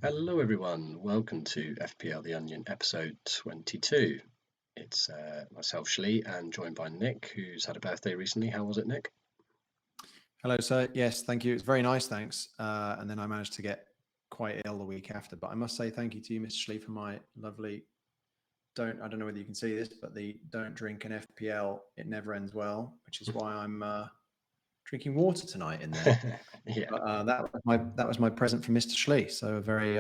Hello everyone, welcome to FPL the Onion episode 22. It's myself, Shlee, and joined by Nick, who's had a birthday recently. How was it, Nick? Hello, sir. Yes, thank you. It's very nice, thanks. And then I managed to get quite ill the week after. But I must say thank you to you, Mr. Shlee, for my lovely, I don't know whether you can see this, but the don't drink an FPL, it never ends well, which is why I'm drinking water tonight in there. Yeah. But that was my present from Mr. Shlee. So very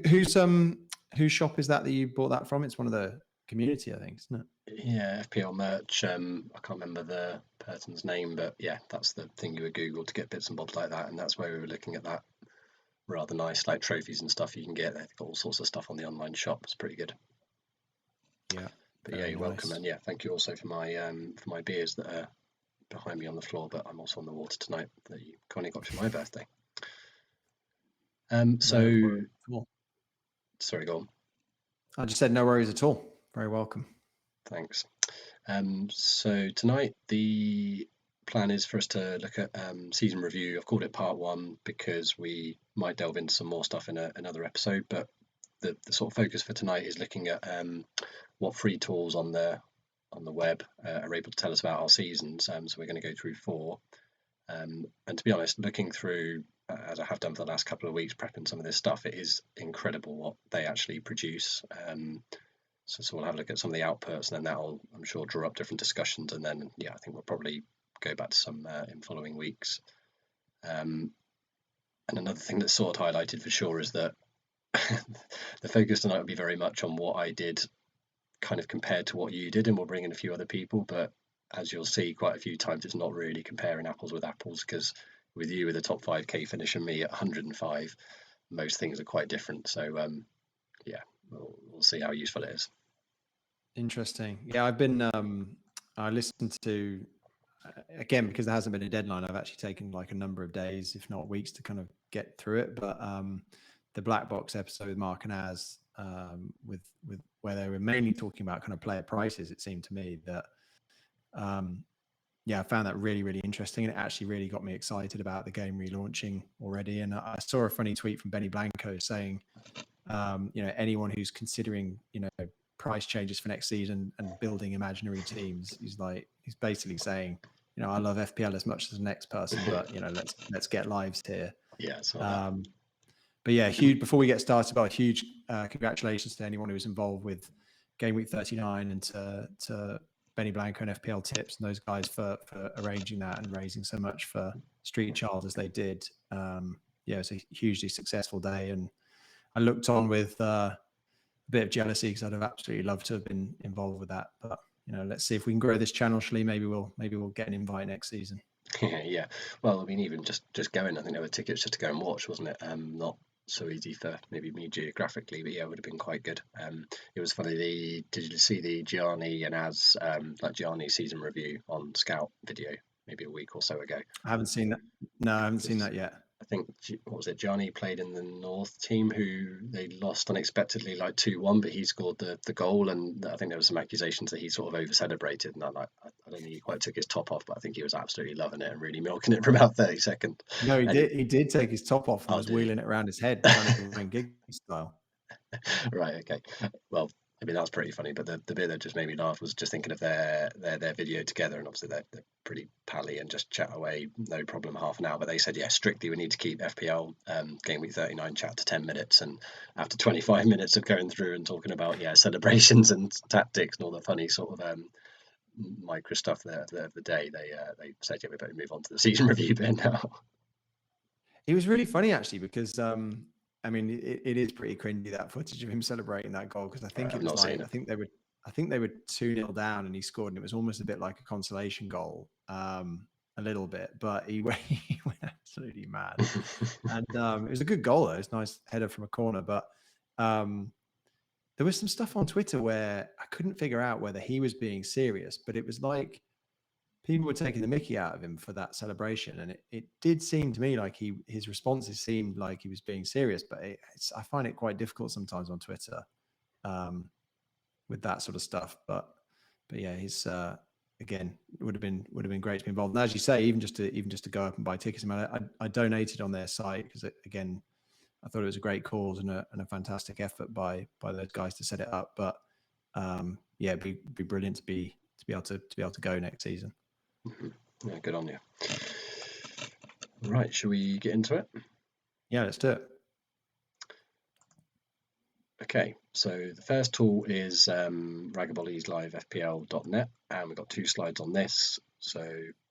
whose shop is that you bought that from? It's one of the community, I think, isn't it? Yeah, FPL merch. I can't remember the person's name, but yeah, that's the thing you would Google to get bits and bobs like that, and that's where we were looking at that. Rather nice, like trophies and stuff you can get. They've got all sorts of stuff on the online shop. It's pretty good. Yeah. But yeah, you're welcome, and yeah, thank you also for my beers that are behind me on the floor, but I'm also on the water tonight that you kindly got for my birthday. Sorry, go on. I just said no worries at all. Very welcome. Thanks. So tonight the plan is for us to look at season review. I've called it part one because we might delve into some more stuff in another episode, but the sort of focus for tonight is looking at what free tools on the web are able to tell us about our seasons. So we're going to go through 4. And to be honest, looking through, as I have done for the last couple of weeks, prepping some of this stuff, it is incredible what they actually produce. So we'll have a look at some of the outputs, and then that'll, I'm sure, draw up different discussions. And then, yeah, I think we'll probably go back to some in following weeks. And another thing that's sort of highlighted for sure is that the focus tonight will be very much on what I did kind of compared to what you did, and we'll bring in a few other people. But as you'll see quite a few times, it's not really comparing apples with apples, because with you with a top 5k finish and me at 105, most things are quite different. So yeah, we'll see how useful it is. Interesting. Yeah, I've been I listened to again, because there hasn't been a deadline, I've actually taken like a number of days, if not weeks, to kind of get through it. But the Black Box episode with Mark and Az, with where they were mainly talking about kind of player prices, it seemed to me that yeah, I found that really, really interesting, and it actually really got me excited about the game relaunching already. And I saw a funny tweet from Benny Blanco saying, anyone who's considering, price changes for next season and building imaginary teams, he's basically saying, I love FPL as much as the next person, but let's get lives here. Yeah. But yeah, huge. Before we get started, a huge congratulations to anyone who was involved with Game Week 39, and to Benny Blanco and FPL Tips and those guys for arranging that and raising so much for Street Child as they did. Yeah, it was a hugely successful day, and I looked on with a bit of jealousy because I'd have absolutely loved to have been involved with that. But let's see if we can grow this channel, Shlee. Maybe we'll get an invite next season. Yeah. Well, I mean, even just going, I think there were tickets just to go and watch, wasn't it? Not so easy for maybe me geographically, but yeah, it would have been quite good. It was funny. Did you see the Gianni and Az Gianni season review on Scout video maybe a week or so ago? I haven't seen that. No, I haven't seen that yet. I think, what was it, Gianni played in the North team who they lost unexpectedly 2-1, but he scored the goal, and I think there was some accusations that he sort of over celebrated, and I don't think he quite took his top off, but I think he was absolutely loving it and really milking it for about 30 seconds. No, he did take his top off and was wheeling it around his head, kind of Ryan Giggs style. Right, okay. Well, I mean, that's pretty funny, but the bit that just made me laugh was just thinking of their video together, and obviously they're pretty pally and just chat away, no problem, half an hour. But they said, yeah, strictly we need to keep FPL Game Week 39 chat to 10 minutes. And after 25 minutes of going through and talking about, celebrations and tactics and all the funny sort of micro stuff of the day, they said, yeah, we better move on to the season review bit now. It was really funny, actually, because I mean, it is pretty cringy, that footage of him celebrating that goal, because I think it was I think they were 2-0 down and he scored, and it was almost a bit like a consolation goal, a little bit, but he went absolutely mad. And it was a good goal though. It's a nice header from a corner, but there was some stuff on Twitter where I couldn't figure out whether he was being serious, but it was like people were taking the mickey out of him for that celebration. And it did seem to me like his responses seemed like he was being serious, but I find it quite difficult sometimes on Twitter with that sort of stuff. But yeah, he's again, it would have been great to be involved. And as you say, even just to go up and buy tickets. I mean, I donated on their site because, again, I thought it was a great cause and a fantastic effort by those guys to set it up. But yeah, it'd be brilliant to be able to go next season. Mm-hmm. Yeah, good on you. Right, shall we get into it? Yeah, let's do it. Okay, so the first tool is Ragabolly's live FPL.net, and we've got 2 slides on this. So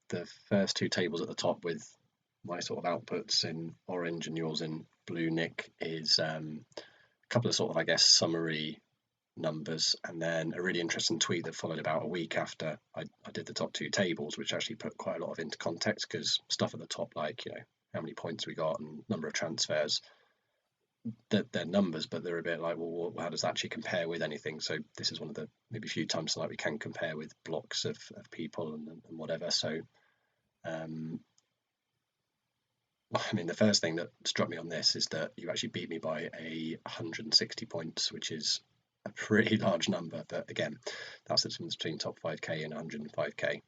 the first 2 tables at the top with my sort of outputs in orange and yours in blue, Nick, is a couple of sort of, I guess, summary numbers, and then a really interesting tweet that followed about a week after I did the top 2 tables, which actually put quite a lot of into context, because stuff at the top, like, you know, how many points we got and number of transfers, they're numbers, but they're a bit like, well, how does that actually compare with anything? So this is one of the maybe few times tonight we can compare with blocks of people and whatever. So I mean, the first thing that struck me on this is that you actually beat me by 160 points, which is a pretty large number. But again, that's the difference between top 5k and 105k.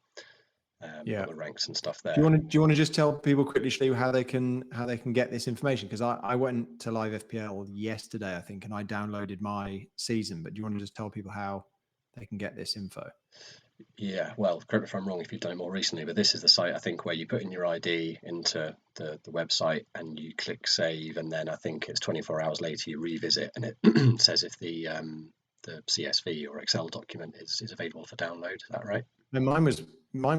Got the ranks and stuff there. Do you want to just tell people quickly, Shlee, how they can get this information? Because I went to Live FPL yesterday, I think, and I downloaded my season. But do you want to just tell people how they can get this info? Yeah, well, correct me if I'm wrong if you've done it more recently, but this is the site, I think, where you put in your ID into the website and you click save, and then I think it's 24 hours later you revisit, and it says if the CSV or Excel document is available for download. Is that right? No, mine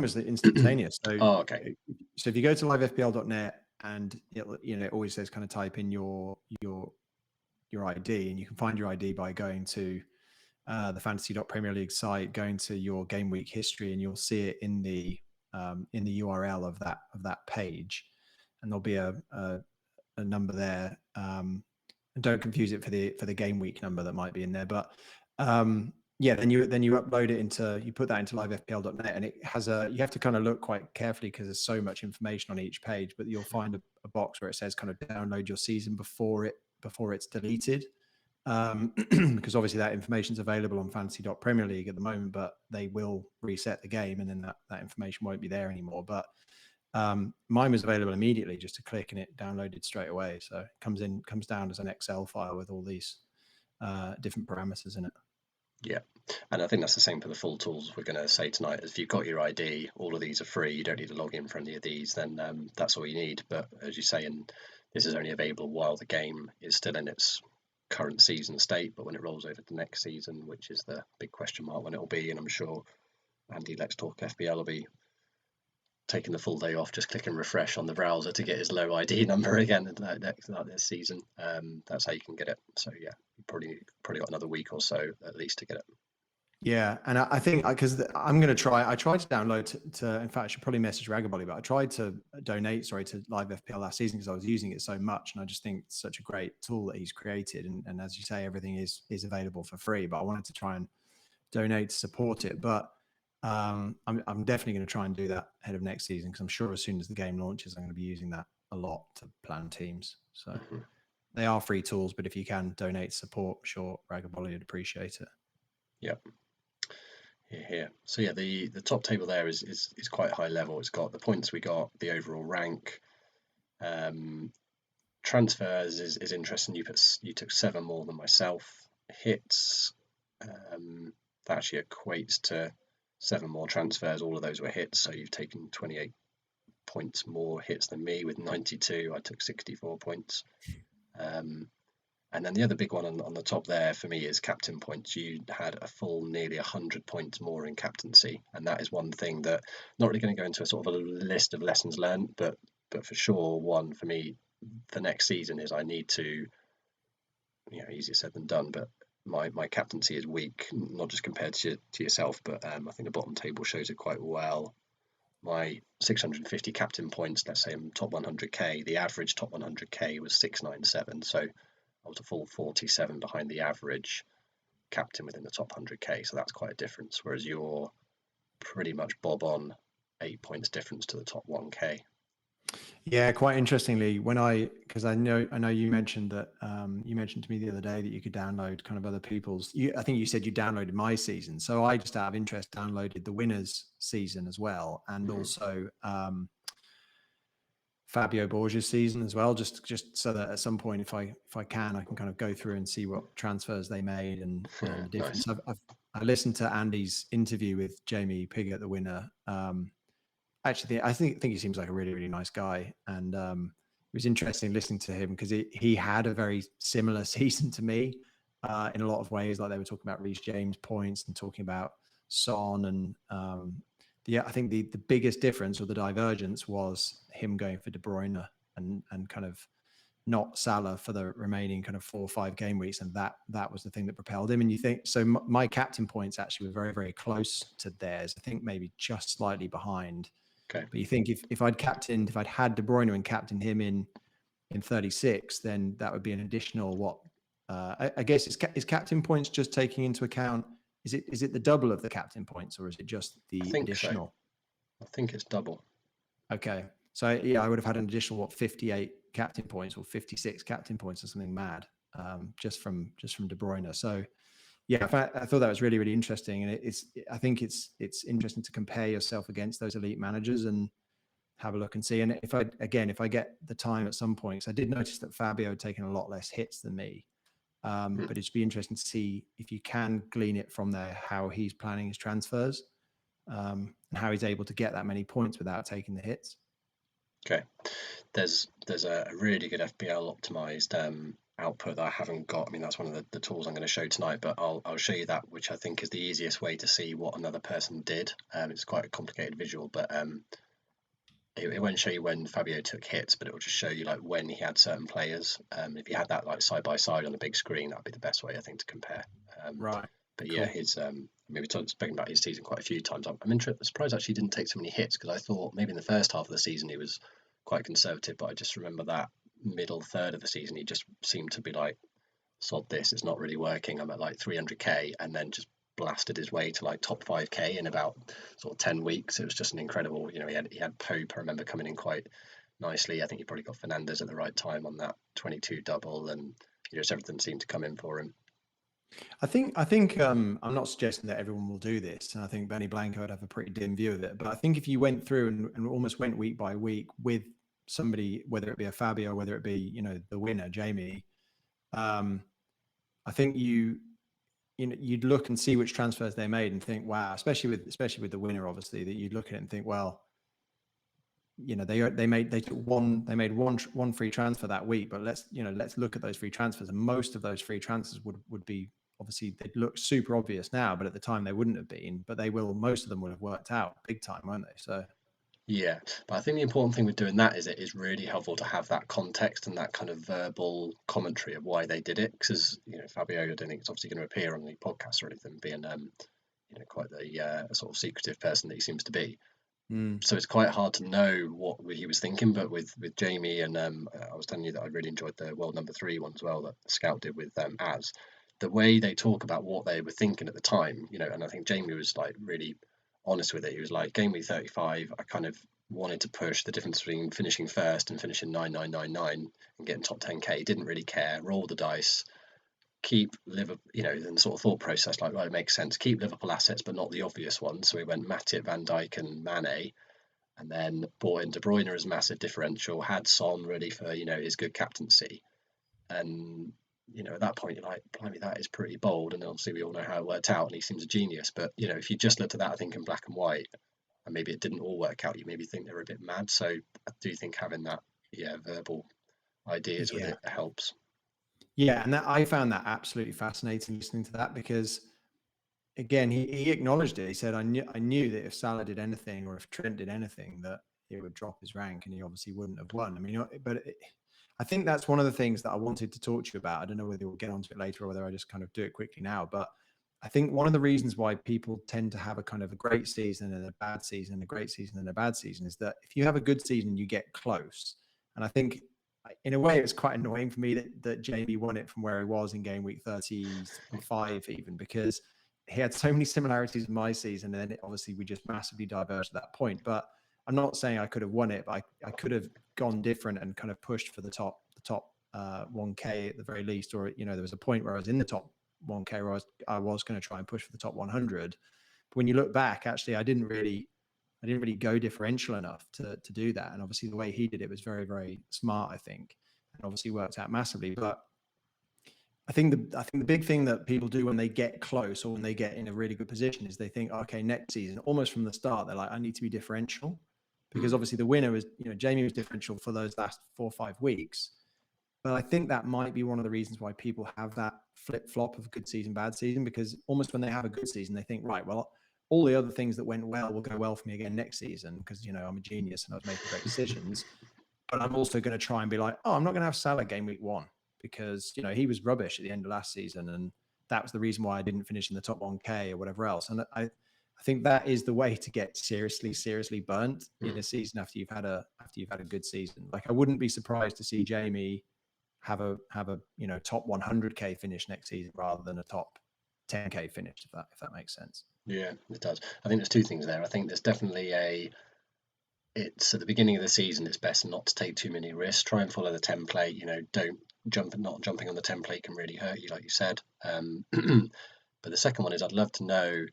was the instantaneous. So, okay. So if you go to livefpl.net and it always says kind of type in your ID, and you can find your ID by going to the fantasy.premier league site, going to your game week history, and you'll see it in the URL of that page, and there'll be a number there. And don't confuse it for the game week number that might be in there. But yeah, then you upload it you put that into livefpl.net, and it has you have to kind of look quite carefully because there's so much information on each page, but you'll find a box where it says kind of download your season before it's deleted. Because obviously that information is available on fantasy.premier league at the moment, but they will reset the game and then that information won't be there anymore. But mine was available immediately, just to click and it downloaded straight away. So it comes down as an Excel file with all these different parameters in it. Yeah, and I think that's the same for the full tools we're going to say tonight. If you've got your ID, all of these are free. You don't need to log in for any of these, then that's all you need. But as you say, and this is only available while the game is still in its current season state, but when it rolls over to next season, which is the big question mark when it will be, and I'm sure Andy Let's Talk FPL will be taking the full day off, just clicking refresh on the browser to get his low ID number again like this season. That's how you can get it. So yeah, you probably got another week or so at least to get it. Yeah, and I think because I'm going to try. I tried to download to. In fact, I should probably message Ragabolly, but I tried to donate. To Live FPL last season because I was using it so much, and I just think it's such a great tool that he's created. And as you say, everything is available for free. But I wanted to try and donate to support it. But I'm definitely going to try and do that ahead of next season because I'm sure as soon as the game launches, I'm going to be using that a lot to plan teams. So they are free tools, but if you can donate support, I'm sure Ragabolly would appreciate it. Yep. Here. So yeah, the top table there is quite high level. It's got the points we got, the overall rank. Transfers is interesting. You took 7 more than myself. Hits, that actually equates to 7 more transfers. All of those were hits, so you've taken 28 points more hits than me with 92. I took 64 points. And then the other big one on the top there for me is captain points. You had a full nearly 100 points more in captaincy, and that is one thing that not really going to go into a sort of a list of lessons learned, but for sure one for me for next season is I need to, easier said than done, but my captaincy is weak, not just compared to yourself, but I think the bottom table shows it quite well. My 650 captain points, let's say I'm top 100k, the average top 100k was 697, so I was a full 47 behind the average captain within the top 100k, so that's quite a difference, whereas you're pretty much bob on 8 points difference to the top 1k. Yeah, quite interestingly, because I know you mentioned that you mentioned to me the other day that you could download kind of other people's. I think you said you downloaded my season, so I just out of interest downloaded the winners season as well, and also Fabio Borges season as well, just so that at some point, if I can, I can kind of go through and see what transfers they made and the difference. Nice. I listened to Andy's interview with Jamie Pigott, the winner. Actually, I think he seems like a really, really nice guy, and it was interesting listening to him because he had a very similar season to me in a lot of ways. Like they were talking about Reece James points and talking about Son, and I think the biggest difference or the divergence was him going for De Bruyne and kind of not Salah for the remaining kind of 4 or 5 game weeks, and that was the thing that propelled him. And you think so? My captain points actually were very, very close to theirs. I think maybe just slightly behind. Okay. But you think if I'd had De Bruyne and captained him in 36, then that would be an additional what? I guess is captain points just taking into account? Is it the double of the captain points, or is it just the additional? So. I think it's double. Okay, so yeah, I would have had an additional 58 captain points or 56 captain points or something mad, just from De Bruyne. So yeah, I thought that was really, really interesting, and I think it's interesting to compare yourself against those elite managers and have a look and see. And if I get the time at some point, because I did notice that Fabio had taken a lot less hits than me. But it'd be interesting to see if you can glean it from there, how he's planning his transfers, and how he's able to get that many points without taking the hits. Okay, there's a really good FPL optimized output that I haven't got. I mean, that's one of the tools I'm going to show tonight, but I'll show you that, which I think is the easiest way to see what another person did. It's quite a complicated visual, but it won't show you when Fabio took hits, but it will just show you like when he had certain players. If you had that like side by side on the big screen, that'd be the best way I think to compare. Right. But cool. Yeah, his we've spoken about his season quite a few times. I'm surprised actually he didn't take so many hits, because I thought maybe in the first half of the season he was quite conservative, but I just remember that middle third of the season he just seemed to be like, sod this, it's not really working. I'm at like 300k, and then just blasted his way to like top 5k in about sort of 10 weeks. It was just an incredible, he had Pope, I remember, coming in quite nicely. I think he probably got Fernandez at the right time on that 22 double, and just everything seemed to come in for him. I think I'm not suggesting that everyone will do this, and I think Benny Blanco would have a pretty dim view of it. But I think if you went through and almost went week by week with somebody, whether it be a Fabio, whether it be the winner Jamie, I think you'd look and see which transfers they made and think, wow, especially with the winner, obviously, that you'd look at it and think, well, they made one free transfer that week, but let's look at those free transfers, and most of those free transfers would be, obviously they'd look super obvious now, but at the time they wouldn't have been, but most of them would have worked out big time, won't they? So yeah, but I think the important thing with doing that is it is really helpful to have that context and that kind of verbal commentary of why they did it, because Fabio, I don't think it's obviously going to appear on the podcast or anything, being quite the sort of secretive person that he seems to be. So it's quite hard to know what he was thinking. But with Jamie, and I was telling you that I really enjoyed the World Number 3 one as well that Scout did with Az. The way they talk about what they were thinking at the time, and I think Jamie was like really honest with it. He was like, game week 35, I kind of wanted to push the difference between finishing first and finishing 9999 and getting top 10k. He didn't really care. Roll the dice, keep Liverpool, and sort of thought process like, right, it makes sense. Keep Liverpool assets, but not the obvious ones. So we went Matip, Van Dijk, and Mane, and then brought in De Bruyne as massive differential. Had Son ready for his good captaincy, and at that point you're like, blimey, that is pretty bold. And obviously we all know how it worked out, and he seems a genius. But if you just looked at that, I think in black and white, and maybe it didn't all work out, you maybe think they were a bit mad. So I do think having that verbal ideas with it helps. Yeah, and I found that absolutely fascinating listening to that, because again, he acknowledged it. He said, I knew that if Salah did anything, or if Trent did anything, that it would drop his rank, and he obviously wouldn't have won. I mean, but I think that's one of the things that I wanted to talk to you about. I don't know whether we'll get onto it later or whether I just kind of do it quickly now, but I think one of the reasons why people tend to have a kind of a great season and a bad season, and a great season and a bad season, is that if you have a good season, you get close. And I think in a way, it was quite annoying for me that Jamie won it from where he was in game week 35 even, because he had so many similarities with my season, and then obviously we just massively diverged at that point. But I'm not saying I could have won it, but I could have gone different and kind of pushed for the top 1k at the very least. Or there was a point where I was in the top 1k where I was going to try and push for the top 100. But when you look back, actually, I didn't really go differential enough to do that. And obviously the way he did it was very, very smart, I think, and obviously worked out massively. But I think the big thing that people do when they get close or when they get in a really good position is they think, okay, next season, almost from the start, they're like, I need to be differential, because obviously the winner was, Jamie was differential for those last 4 or 5 weeks. But I think that might be one of the reasons why people have that flip flop of good season, bad season, because almost when they have a good season, they think, right, well, all the other things that went well will go well for me again next season because, I'm a genius and I was making great decisions. But I'm also going to try and be like, oh, I'm not going to have Salah game week 1 because, he was rubbish at the end of last season. And that was the reason why I didn't finish in the top 1K or whatever else. And I think that is the way to get seriously burnt in a season after you've had a good season. Like, I wouldn't be surprised to see Jamie have a top 100K finish next season rather than a top 10K finish, if that makes sense. Yeah, it does. I think there's two things there. I think there's definitely it's at the beginning of the season, it's best not to take too many risks. Try and follow the template. Don't jump. Not jumping on the template can really hurt you, like you said. But the second one is, I'd love to know,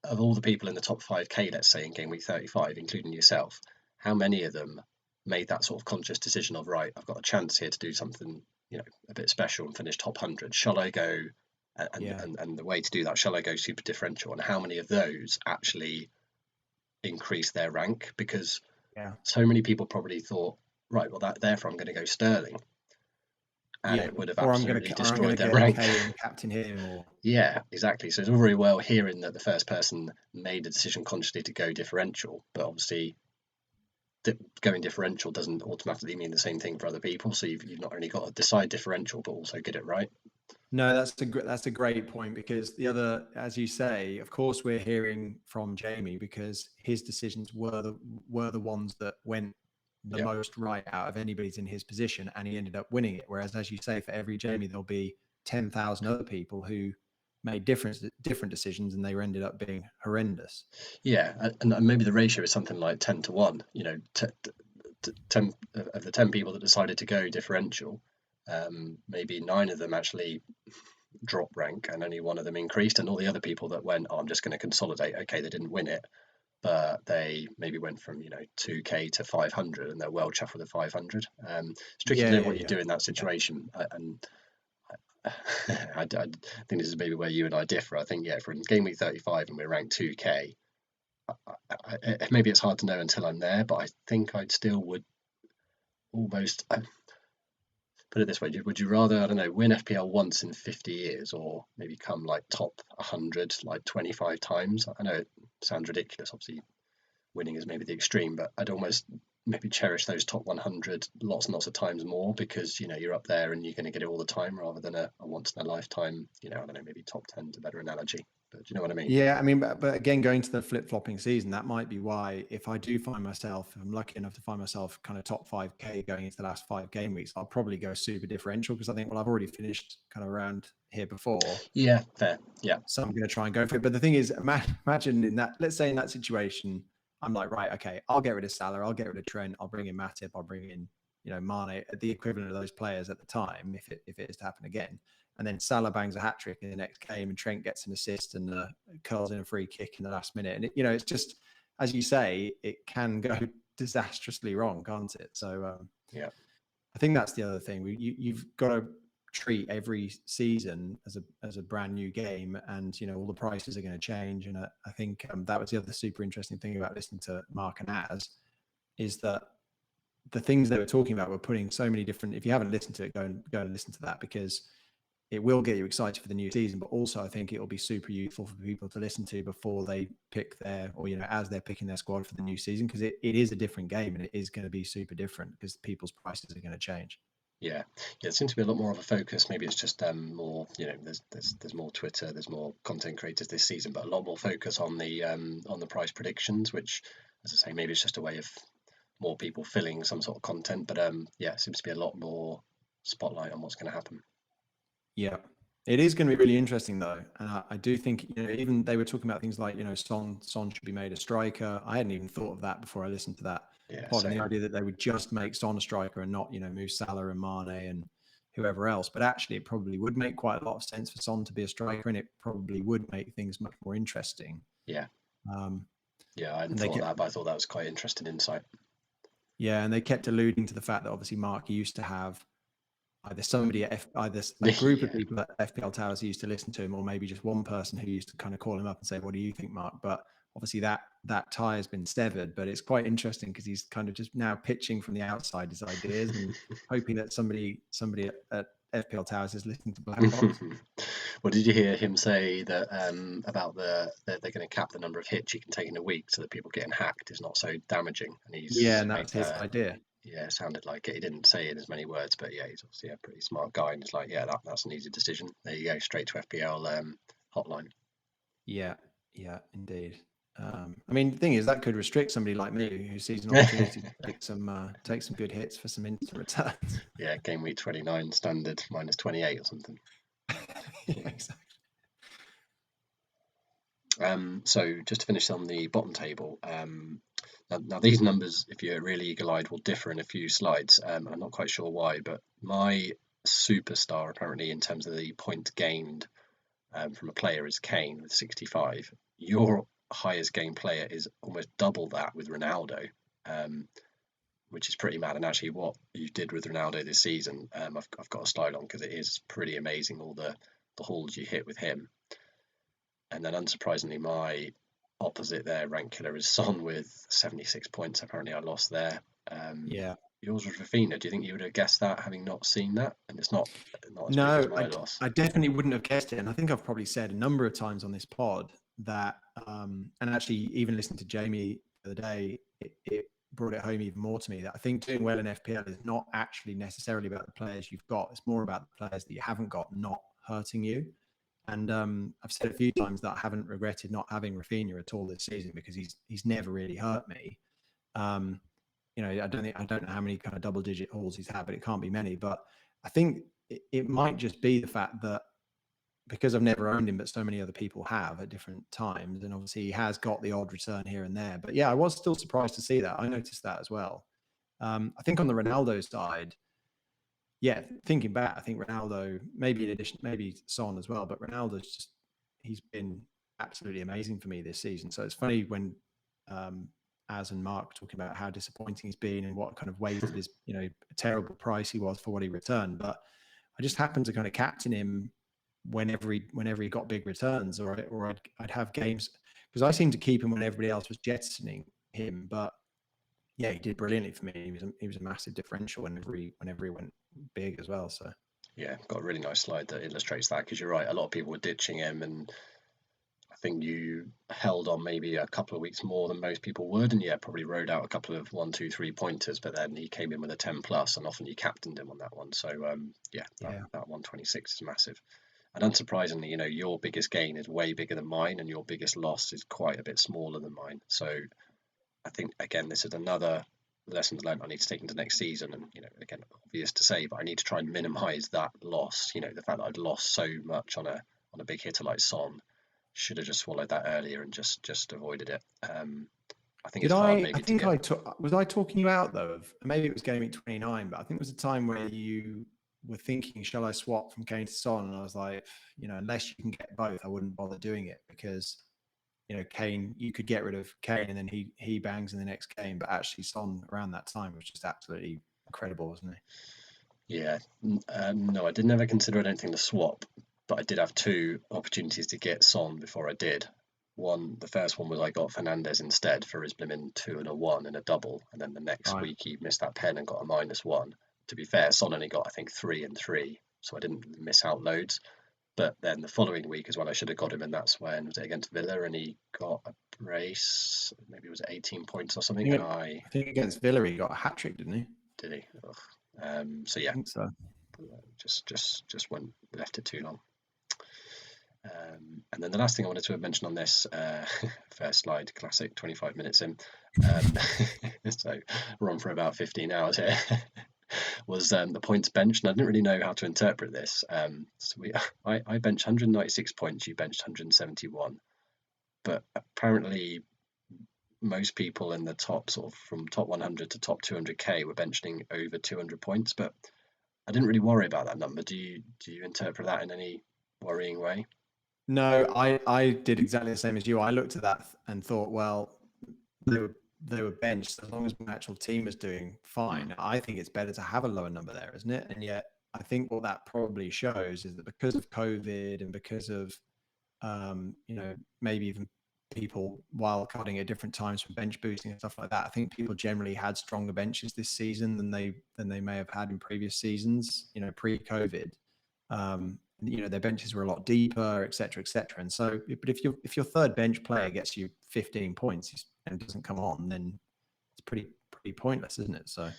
of all the people in the top 5K, let's say in game week 35, including yourself, how many of them made that sort of conscious decision of, right, I've got a chance here to do something, a bit special and finish top 100. Shall I go? And the way to do that, shall I go super differential? And how many of those actually increase their rank? Because so many people probably thought, right, well, therefore I'm going to go Sterling, and it would have absolutely destroyed their rank. And captain him, or yeah, exactly. So it's all very well hearing that the first person made a decision consciously to go differential, but obviously going differential doesn't automatically mean the same thing for other people. So you've not only got to decide differential, but also get it right. No, that's a great point, because the other, as you say, of course, we're hearing from Jamie because his decisions were the ones that went the most right out of anybody's in his position, and he ended up winning it. Whereas, as you say, for every Jamie, there'll be 10,000 other people who made different decisions, and they ended up being horrendous. Yeah, and maybe the ratio is something like 10 to 1. 10 of the 10 people that decided to go differential, maybe 9 of them actually drop rank and only 1 of them increased, and all the other people that went, I'm just going to consolidate, okay, they didn't win it, but they maybe went from 2K to 500 and they're well chuffed with the 500. It's tricky to know what you do in that situation. And I think this is maybe where you and I differ. I think, for game week 35 and we're ranked 2K, maybe it's hard to know until I'm there, but I think I still would almost put it this way: would you rather, I don't know, win FPL once in 50 years, or maybe come like top 100 like 25 times? I know it sounds ridiculous. Obviously, winning is maybe the extreme, but I'd almost maybe cherish those top 100 lots and lots of times more, because you're up there and you're going to get it all the time, rather than a once in a lifetime. I don't know, maybe top 10 is a better analogy. But do you know what I mean? Yeah, I mean, but again, going to the flip-flopping season, that might be why, if I do find myself, if I'm lucky enough to find myself kind of top 5K going into the last 5 game weeks, I'll probably go super differential, because I think, well, I've already finished kind of around here before. Yeah, fair. Yeah. So I'm going to try and go for it. But the thing is, imagine in that, let's say in that situation, I'm like, right, okay, I'll get rid of Salah, I'll get rid of Trent, I'll bring in Matip, I'll bring in, Mane, the equivalent of those players at the time, if it is to happen again. And then Salah bangs a hat trick in the next game, and Trent gets an assist and curls in a free kick in the last minute. And it's just, as you say, it can go disastrously wrong, can't it? So I think that's the other thing. You've got to treat every season as a brand new game, and all the prices are going to change. And I think that was the other super interesting thing about listening to Mark and Az, is that the things they were talking about were putting so many different. If you haven't listened to it, go and listen to that, because it will get you excited for the new season. But also, I think it will be super useful for people to listen to before they pick their, or as they're picking their squad for the new season, because it is a different game, and it is going to be super different because people's prices are going to change. Yeah, it seems to be a lot more of a focus. Maybe it's just more, there's more Twitter, there's more content creators this season, but a lot more focus on the price predictions, which, as I say, maybe it's just a way of more people filling some sort of content. But it seems to be a lot more spotlight on what's going to happen. Yeah, it is going to be really interesting though, and I do think even they were talking about things like Son should be made a striker. I hadn't even thought of that before I listened to that pod, and the idea that they would just make Son a striker and not move Salah and Mane and whoever else. But actually, it probably would make quite a lot of sense for Son to be a striker, and it probably would make things much more interesting. Yeah. Yeah, I hadn't thought that, but I thought that was quite interesting insight. Yeah, and they kept alluding to the fact that obviously Mark used to have either somebody either a group of people at FPL Towers who used to listen to him, or maybe just one person who used to kind of call him up and say, "What do you think, Mark?" But obviously that tie has been severed. But it's quite interesting because he's kind of just now pitching from the outside his ideas and hoping that somebody at FPL Towers is listening to Black Box. Well, did you hear him say that about that they're going to cap the number of hits you can take in a week so that people getting hacked is not so damaging? And and that's his idea. Yeah, it sounded like it. He didn't say it in as many words, but yeah, he's obviously a pretty smart guy, and it's like, yeah, that's an easy decision. There you go, straight to FPL hotline. Yeah, indeed. I mean, the thing is that could restrict somebody like me who sees an opportunity to take some good hits for some instant returns. Yeah, game week 29 standard -28 or something. Yeah, exactly. So just to finish on the bottom table, now these numbers, if you're really eagle-eyed, will differ in a few slides. I'm not quite sure why, but my superstar apparently in terms of the point gained from a player is Kane with 65. Your highest gained player is almost double that with Ronaldo, which is pretty mad. And actually, what you did with Ronaldo this season, I've got a slide on because it is pretty amazing, all the hauls you hit with him. And then, unsurprisingly, my opposite there, rank killer, is Son with 76 points. Apparently, I lost there. Yeah. Yours was Rafinha. Do you think you would have guessed that, having not seen that? And it's not as big as my loss. I definitely wouldn't have guessed it. And I think I've probably said a number of times on this pod that, and actually even listening to Jamie the other day, it brought it home even more to me that I think doing well in FPL is not actually necessarily about the players you've got. It's more about the players that you haven't got not hurting you. And I've said a few times that I haven't regretted not having Rafinha at all this season because he's never really hurt me. I don't know how many kind of double-digit hauls he's had, but it can't be many. But I think it might just be the fact that because I've never owned him, but so many other people have at different times, and obviously he has got the odd return here and there. But yeah, I was still surprised to see that. I noticed that as well. I think on the Ronaldo side, yeah, thinking back, I think Ronaldo, maybe in addition, maybe Son as well, but Ronaldo's he's been absolutely amazing for me this season. So it's funny when Az and Mark talking about how disappointing he's been and what kind of wasted his, terrible price he was for what he returned. But I just happened to kind of captain him whenever he got big returns, or I'd have games because I seemed to keep him when everybody else was jettisoning him. But yeah, he did brilliantly for me. He was a massive differential whenever he went big as well. So yeah, got a really nice slide that illustrates that because you're right. A lot of people were ditching him, and I think you held on maybe a couple of weeks more than most people would, and yeah, probably rode out a couple of 1, 2, 3 pointers. But then he came in with a 10 plus, and often you captained him on that one. So that 126 is massive. And unsurprisingly, your biggest gain is way bigger than mine, and your biggest loss is quite a bit smaller than mine. So I think, again, this is another lessons learned I need to take into next season. And, again, obvious to say, but I need to try and minimise that loss. The fact that I'd lost so much on a big hitter like Son, should have just swallowed that earlier and just avoided it. I think it's hard maybe to get... Was I talking you out, though, of maybe it was game week 29, but I think it was a time where you were thinking, shall I swap from Kane to Son? And I was like, unless you can get both, I wouldn't bother doing it because, Kane, you could get rid of Kane and then he bangs in the next game. But actually Son around that time was just absolutely incredible, wasn't he? Yeah. No, I didn't ever consider anything to swap, but I did have 2 opportunities to get Son before I did. The first one was I got Fernandez instead for his blimmin' 2 and a 1 and a double, and then the next week he missed that pen and got a -1. To be fair, Son only got I think 3 and 3, so I didn't miss out loads. But then the following week as well, I should have got him, and that's when was it against Villa, and he got a brace. Maybe it was 18 points or something. I think against Villa he got a hat trick, didn't he? Did he? So yeah, I think so. Just left it too long. And then the last thing I wanted to mention on this first slide, classic 25 minutes in, so we're on for about 15 hours here, was the points bench. And I didn't really know how to interpret this. So I benched 196 points, you benched 171. But apparently most people in the top, sort of from top 100 to top 200k, were benching over 200 points. But I didn't really worry about that number. Do you interpret that in any worrying way? No, I did exactly the same as you. I looked at that and thought, well, they were benched, as long as my actual team is doing fine, I think it's better to have a lower number there, isn't it? And yet, I think what that probably shows is that because of COVID and because of maybe even people wildcarding at different times from bench boosting and stuff like that, I think people generally had stronger benches this season than they may have had in previous seasons, pre-COVID. Their benches were a lot deeper, et cetera, et cetera. And so, but if your third bench player gets you 15 points and doesn't come on, then it's pretty pointless, isn't it? So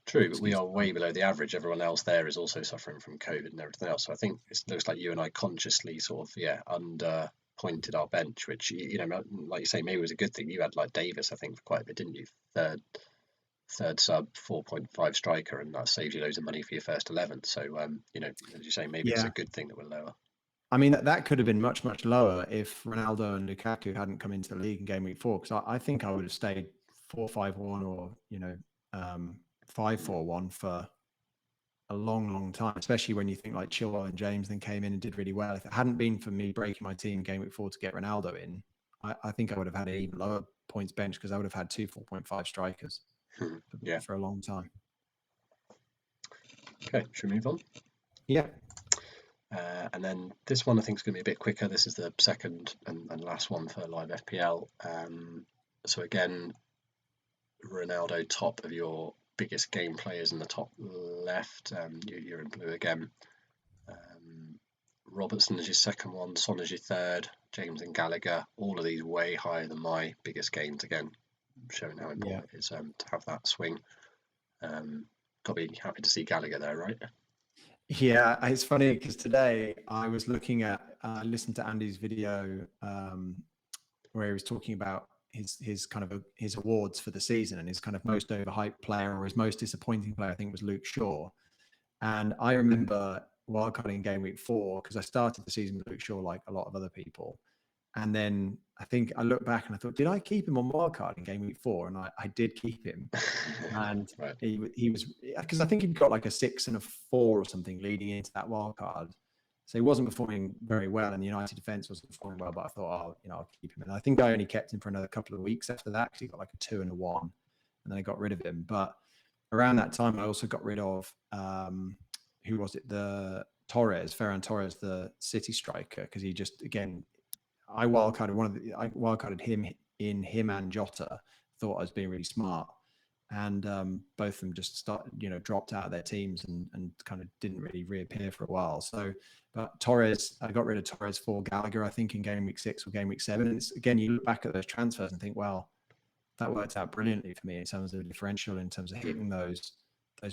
true, but we are way below the average. Everyone else there is also suffering from COVID and everything else. So I think it looks like you and I consciously sort of under pointed our bench, which like you say, maybe was a good thing. You had like Davis, I think, for quite a bit, didn't you? Third sub, 4.5 striker, and that saves you loads of money for your first 11. So as you say, maybe it's a good thing that we're lower. I mean, that could have been much, much lower if Ronaldo and Lukaku hadn't come into the league in game week 4, because I think I would have stayed 4-5-1 or 5-4-1 for a long, long time, especially when you think like Chilwell and James then came in and did really well. If it hadn't been for me breaking my team game week 4 to get Ronaldo in, I think I would have had an even lower points bench, because I would have had 2 4.5 strikers for a long time. Okay, should we move on? Yeah. And then this one I think is going to be a bit quicker. This is the second and last one for live FPL. So again, Ronaldo top of your biggest game players in the top left. You're in blue again. Robertson is your second one, Son is your third, James and Gallagher, all of these way higher than my biggest gains, again showing how important it is to have that swing. Got to be happy to see Gallagher there, right? Yeah, it's funny because today I was looking at, listened to Andy's video where he was talking about his kind of his awards for the season, and his kind of most overhyped player or his most disappointing player, I think, was Luke Shaw. And I remember wildcarding game week 4, because I started the season with Luke Shaw like a lot of other people. And then I think I looked back and I thought, did I keep him on wildcard in game week 4? And I did keep him. And right. he was, because I think he'd got like a 6 and a 4 or something leading into that wildcard. So he wasn't performing very well, and the United defence wasn't performing well, but I thought, I'll keep him. And I think I only kept him for another couple of weeks after that, because he got like a 2 and a 1, and then I got rid of him. But around that time, I also got rid of, who was it? Ferran Torres, the City striker, because he just, again, I wildcarded him and Jota. Thought I was being really smart, and both of them just dropped out of their teams and kind of didn't really reappear for a while. So, but Torres, I got rid of Torres for Gallagher, I think, in game week 6 or game week 7. And again, you look back at those transfers and think, well, that worked out brilliantly for me in terms of the differential, in terms of hitting those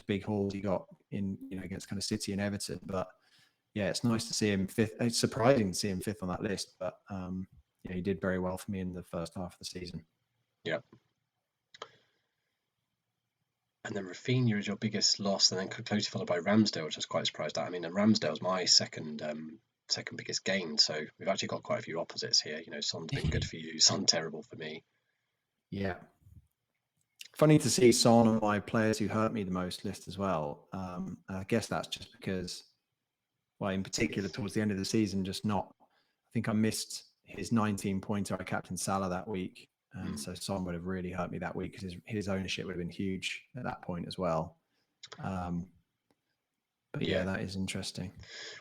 big hauls he got in, against kind of City and Everton. But yeah, it's nice to see him 5th. It's surprising to see him 5th on that list, but he did very well for me in the first half of the season. Yeah. And then Rafinha is your biggest loss, and then closely followed by Ramsdale, which I was quite surprised at. I mean, and Ramsdale's my second biggest gain, so we've actually got quite a few opposites here. Son's been good for you, Son terrible for me. Yeah. Funny to see Son on my players who hurt me the most list as well. I guess that's just because, well, in particular towards the end of the season, I think I missed his 19-pointer. I captained Salah that week. And so Son would have really hurt me that week, because his ownership would have been huge at that point as well. But yeah, that is interesting.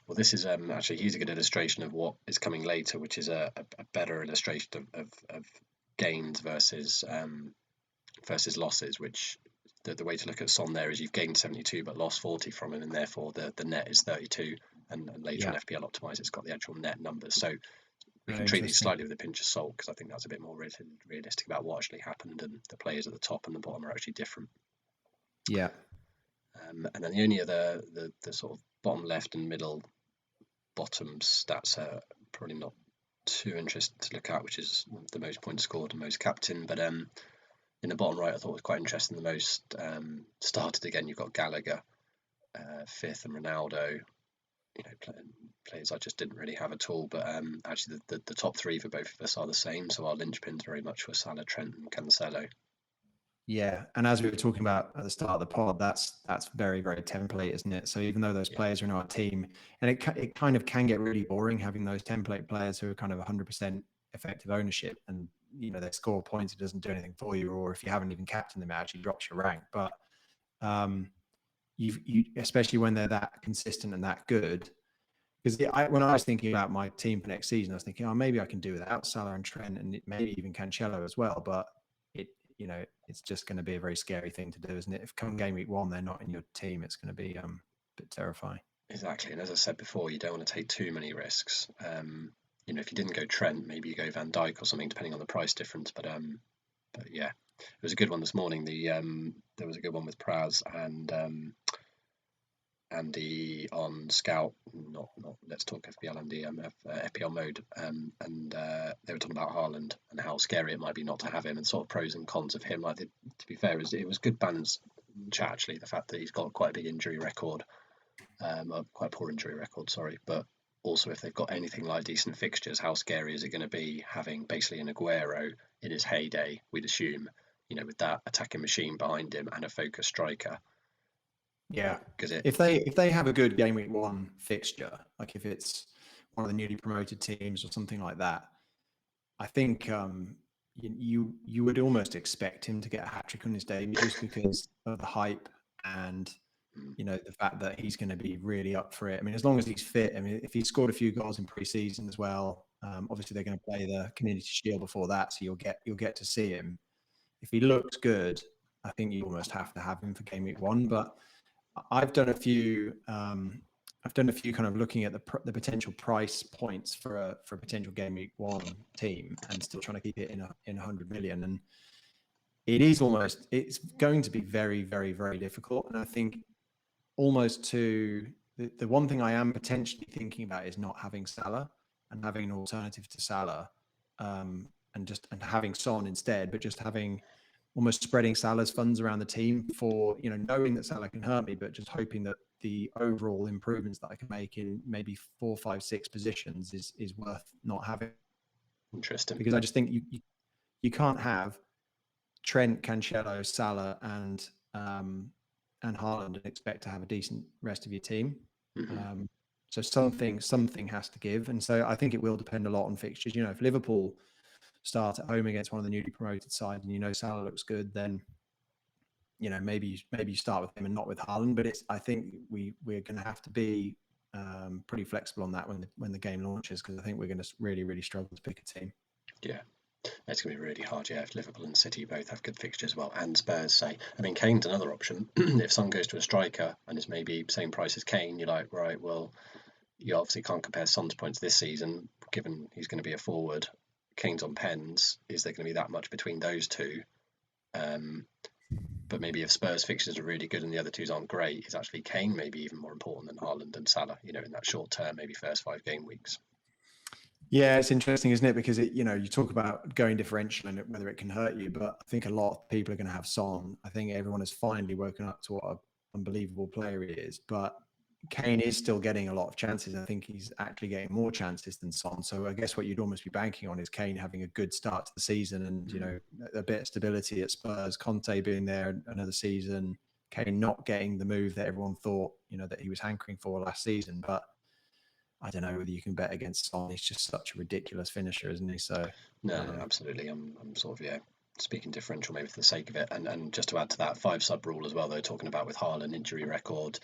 Well, this is actually, he's a good illustration of what is coming later, which is a better illustration of gains versus losses, which the way to look at Son there is you've gained 72 but lost 40 from him, and therefore the net is 32, and later on FPL Optimize it's got the actual net numbers. So we can treat these slightly with a pinch of salt, because I think that's a bit more realistic about what actually happened, and the players at the top and the bottom are actually different. Yeah. And then the only other the sort of bottom left and middle bottom stats are probably not too interesting to look at, which is the most points scored and most captain. But in the bottom right, I thought was quite interesting. The most started, again, you've got Gallagher 5th, and Ronaldo. Players I just didn't really have at all. But actually, the top 3 for both of us are the same. So our linchpins very much were Salah, Trent, and Cancelo. Yeah, and as we were talking about at the start of the pod, that's very, very template, isn't it? So even though those players are in our team, and it kind of can get really boring having those template players who are kind of 100% effective ownership, and they score points, it doesn't do anything for you, or if you haven't even captained them, it actually drops your rank. But you especially when they're that consistent and that good. Because when I was thinking about my team for next season, I was thinking, maybe I can do without Salah and Trent, and maybe even Cancelo as well. But it's just going to be a very scary thing to do, isn't it? If come game week 1 they're not in your team, it's going to be a bit terrifying. Exactly, and as I said before, you don't want to take too many risks. If you didn't go Trent, maybe you go Van Dijk or something, depending on the price difference. But yeah, it was a good one this morning. There was a good one with Praz and Andy on Scout, not Let's Talk FPL, Andy, FPL mode, and they were talking about Haaland and how scary it might be not to have him, and sort of pros and cons of him. To be fair, it was good balanced chat actually. The fact that he's got quite a big injury record, quite a poor injury record, sorry, but also if they've got anything like decent fixtures, how scary is it going to be having basically an Aguero in his heyday? We'd assume, with that attacking machine behind him and a focused striker. Yeah, because if they have a good game week 1 fixture, like if it's one of the newly promoted teams or something like that, I think you would almost expect him to get a hat-trick on his debut just because of the hype and the fact that he's going to be really up for it. I mean, as long as he's fit. I mean, if he scored a few goals in pre-season as well, obviously they're going to play the Community Shield before that, so you'll get to see him. If he looks good, I think you almost have to have him for game week 1. But I've done a few kind of looking at the potential price points for a potential game week 1 team, and still trying to keep it in 100 million. And it's going to be very, very, very difficult. And I think almost the one thing I am potentially thinking about is not having Salah and having an alternative to Salah, and having Son instead, but just having almost spreading Salah's funds around the team for, knowing that Salah can hurt me, but just hoping that the overall improvements that I can make in maybe 4, 5, 6 positions is worth not having. Interesting. Because I just think you can't have Trent, Cancelo, Salah, and Haaland and expect to have a decent rest of your team. Mm-hmm. So something has to give. And so I think it will depend a lot on fixtures. If Liverpool start at home against one of the newly promoted sides and Salah looks good, then maybe you start with him and not with Haaland. But I think we're going to have to be pretty flexible on that when the game launches, because I think we're going to really, really struggle to pick a team. Yeah, it's going to be really hard. Yeah, if Liverpool and City both have good fixtures, and Spurs say. I mean, Kane's another option. If Son goes to a striker and is maybe same price as Kane, you're like, right, well, you obviously can't compare Son's points this season, given he's going to be a forward. Kane's on pens. Is there going to be that much between those two? But maybe if Spurs fixtures are really good and the other twos aren't great, is actually Kane maybe even more important than Haaland and Salah, in that short term, maybe first 5 game weeks. Yeah, it's interesting, isn't it? Because you talk about going differential and whether it can hurt you, but I think a lot of people are going to have Son. I think everyone has finally woken up to what an unbelievable player he is, but Kane is still getting a lot of chances. I think he's actually getting more chances than Son. So I guess what you'd almost be banking on is Kane having a good start to the season and, a bit of stability at Spurs, Conte being there another season, Kane not getting the move that everyone thought, that he was hankering for last season. But I don't know whether you can bet against Son. He's just such a ridiculous finisher, isn't he? So no, absolutely. I'm sort of speaking differential maybe for the sake of it, and just to add to that 5 sub rule as well. They're talking about with Haaland injury record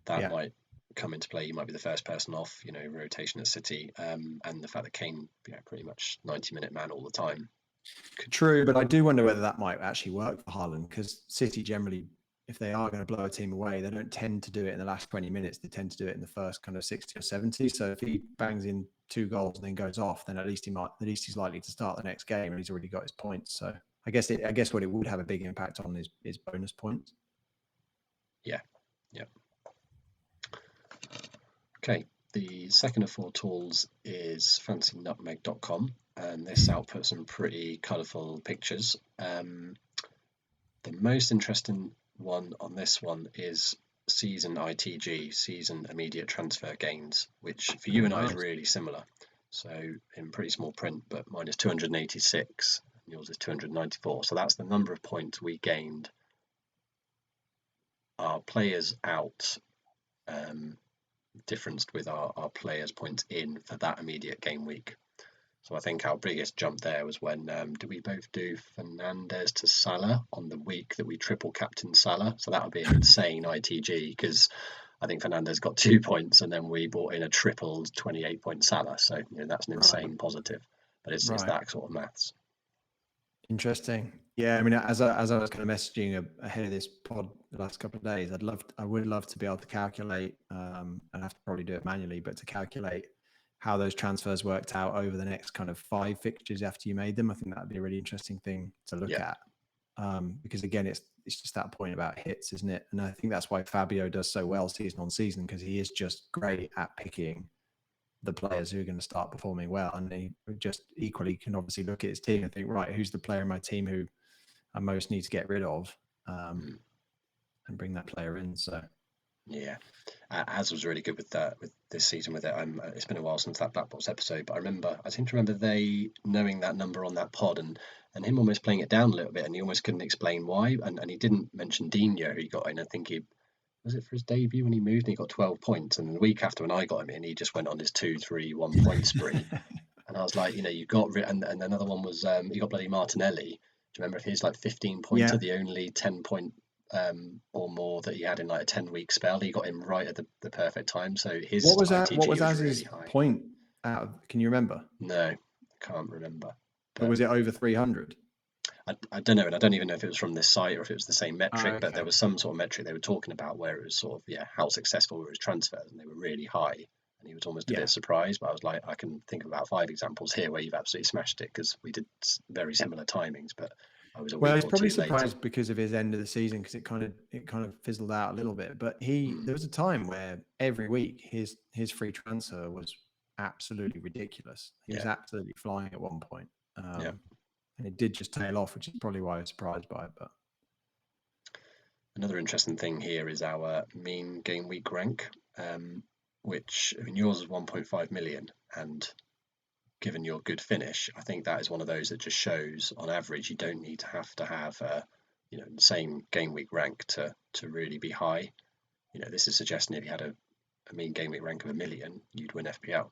that might come into play. You might be the first person off, rotation at City, and the fact that Kane, pretty much 90-minute man all the time. True, but I do wonder whether that might actually work for Haaland, because City generally, if they are going to blow a team away, they don't tend to do it in the last 20 minutes. They tend to do it in the first kind of 60 or 70. So if he bangs in 2 goals and then goes off, then at least he's likely to start the next game and he's already got his points. So I guess what it would have a big impact on is bonus points. Yeah. Okay. The second of 4 tools is FancyNutmeg.com, and this outputs some pretty colourful pictures. The most interesting one on this one is season ITG, season immediate transfer gains, which for you and I is really similar. So in pretty small print, but mine is 286 and yours is 294. So that's the number of points we gained our players out, differenced with our players' points in for that immediate game week. So I think our biggest jump there was when did we both do Fernandes to Salah on the week that we triple captain Salah? So that would be an insane ITG, because I think Fernandes got 2 points and then we bought in a triple 28-point Salah. So that's an insane positive. But it's that sort of maths. Interesting. Yeah, I mean, as I was kind of messaging ahead of this pod the last couple of days, I would love to be able to calculate, and I have to probably do it manually, but to calculate how those transfers worked out over the next kind of 5 fixtures after you made them. I think that'd be a really interesting thing to look at, because again, it's just that point about hits, isn't it? And I think that's why Fabio does so well season on season, because he is just great at picking the players who are going to start performing well, and he just equally can obviously look at his team and think, right, who's the player in my team who I most need to get rid of, and bring that player in. So yeah, Az was really good with that, with this season with it. It's been a while since that Black Box episode, but I seem to remember they knowing that number on that pod, and him almost playing it down a little bit, and he almost couldn't explain why, and he didn't mention Dino, who he got in. I think he was it for his debut when he moved and he got 12 points, and the week after when I got him in, he just went on his 2-3-1 point spree. And I was like, you got and another one was he got bloody Martinelli. Do you remember his like 15 points are the only 10-point or more that he had in like a 10-week spell? He got him right at the perfect time. So his what was that? ITG What was Az's really high. point out of? Can you remember? No, I can't remember. But was it over 300? I don't know, and I don't even know if it was from this site or if it was the same metric, but there was some sort of metric they were talking about where it was sort of how successful were his transfers, and they were really high, and he was almost a bit surprised. But I was like, I can think of about 5 examples here where you've absolutely smashed it, because we did very similar timings, but I was a week or two late. Well, he's probably surprised because of his end of the season, because it kind of fizzled out a little bit. But there was a time where every week his free transfer was absolutely ridiculous. He was absolutely flying at one point. And it did just tail off, which is probably why I was surprised by it. But another interesting thing here is our mean game week rank, which, I mean, yours is 1.5 million, and given your good finish, I think that is one of those that just shows, on average, you don't need to have the same game week rank to really be high. This is suggesting if you had a mean game week rank of 1 million, you'd win FPL.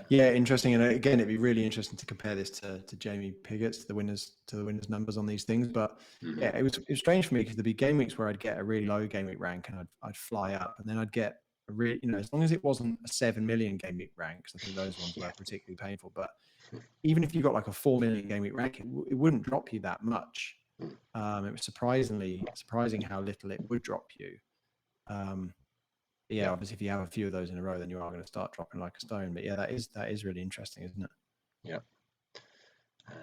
Yeah, interesting. And again, it'd be really interesting to compare this to Jamie Pigott, to the winners numbers on these things. But yeah, it was strange for me, because there'd be game weeks where I'd get a really low game week rank and I'd fly up, and then I'd get a really, as long as it wasn't a 7 million game week rank, because I think those ones were particularly painful. But even if you got like a 4 million game week rank, it wouldn't drop you that much. It was surprising how little it would drop you. Obviously, if you have a few of those in a row, then you are going to start dropping like a stone. But yeah, that is really interesting, isn't it? Yeah.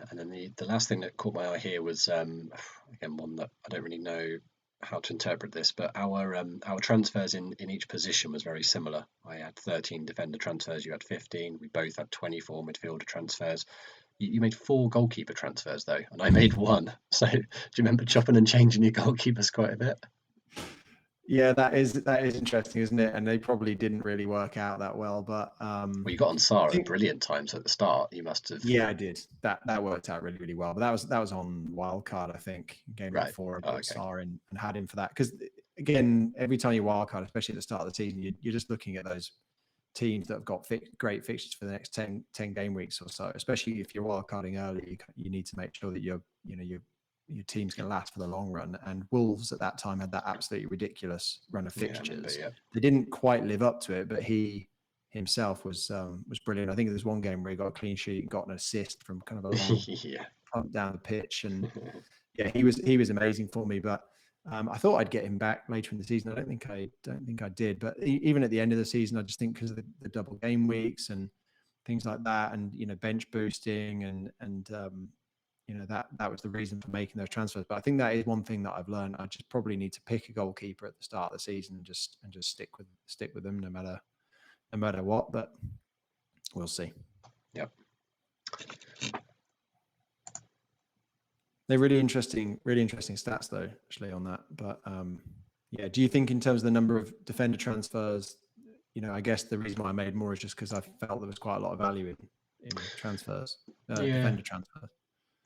And then the last thing that caught my eye here was again one that I don't really know how to interpret this, but our transfers in each position was very similar. I had 13 defender transfers, you had 15. We both had 24 midfielder transfers. You made 4 goalkeeper transfers though, and I made 1. So do you remember chopping and changing your goalkeepers quite a bit? Yeah, that is interesting, isn't it? And they probably didn't really work out that well. But well, you got on Sarah at brilliant times at the start. You must have. Yeah, I did. That worked out really, really well. But that was on wildcard, I think. Game week 4, I put Sarah in and had him for that. Because again, every time you wildcard, especially at the start of the season, you're just looking at those teams that have got great fixtures for the next 10 game weeks or so. Especially if you're wildcarding early, you need to make sure that your team's going to last for the long run. And Wolves at that time had that absolutely ridiculous run of fixtures. They didn't quite live up to it, but he himself was brilliant. I think there was one game where he got a clean sheet and got an assist from kind of a long pump down the pitch, and he was amazing for me. But I thought I'd get him back later in the season. I don't think I did. But even at the end of the season, I just think because of the double game weeks and things like that, and bench boosting and that was the reason for making those transfers. But I think that is one thing that I've learned. I just probably need to pick a goalkeeper at the start of the season and just stick with them no matter what. But we'll see. Yep. They're really interesting stats though, Shlee, on that. But do you think in terms of the number of defender transfers, I guess the reason why I made more is just because I felt there was quite a lot of value in transfers, defender transfers.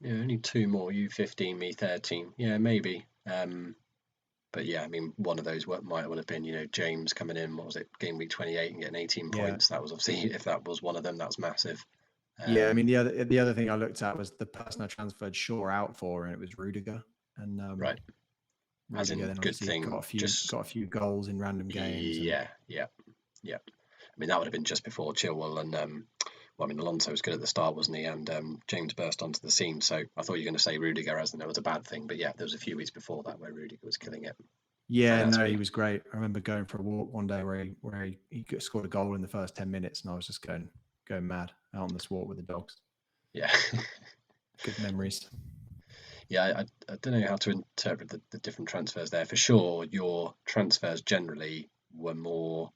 Yeah, only 2 more. You 15, me 13. Yeah, maybe. But But yeah, I mean, one of those might well have been, James coming in, what was it, game week 28 and getting 18 points. That was obviously, if that was one of them, that's massive. Yeah, I mean, the other thing I looked at was the person I transferred Shaw out for, and it was Rudiger. And right, as in then good obviously thing, got a few goals in random games. Yeah. I mean, that would have been just before Chilwell and Alonso was good at the start, wasn't he? And James burst onto the scene. So I thought you were going to say Rudiger, as in it was a bad thing. But yeah, there was a few weeks before that where Rudiger was killing it. Yeah, no, he was great. I remember going for a walk one day where he scored a goal in the first 10 minutes, and I was just going mad out on this walk with the dogs. Yeah. Good memories. Yeah, I don't know how to interpret the different transfers there. For sure, your transfers generally were more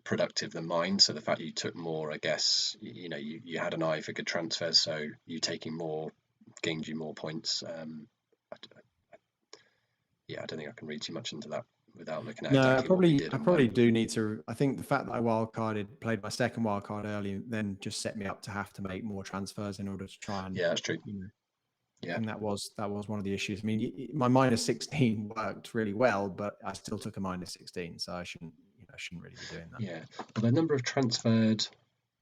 productive than mine. So the fact you took more, I guess, you had an eye for good transfers. So you taking more gained you more points. I don't think I can read too much into that without looking at exactly what we did. I probably do need to. I think the fact that I played my second wildcard early, then just set me up to have to make more transfers in order to try and. Yeah, that's true. Yeah, and that was one of the issues. I mean, my -16 worked really well, but I still took a -16, so I shouldn't really be doing that. Yeah, but the number of transfers.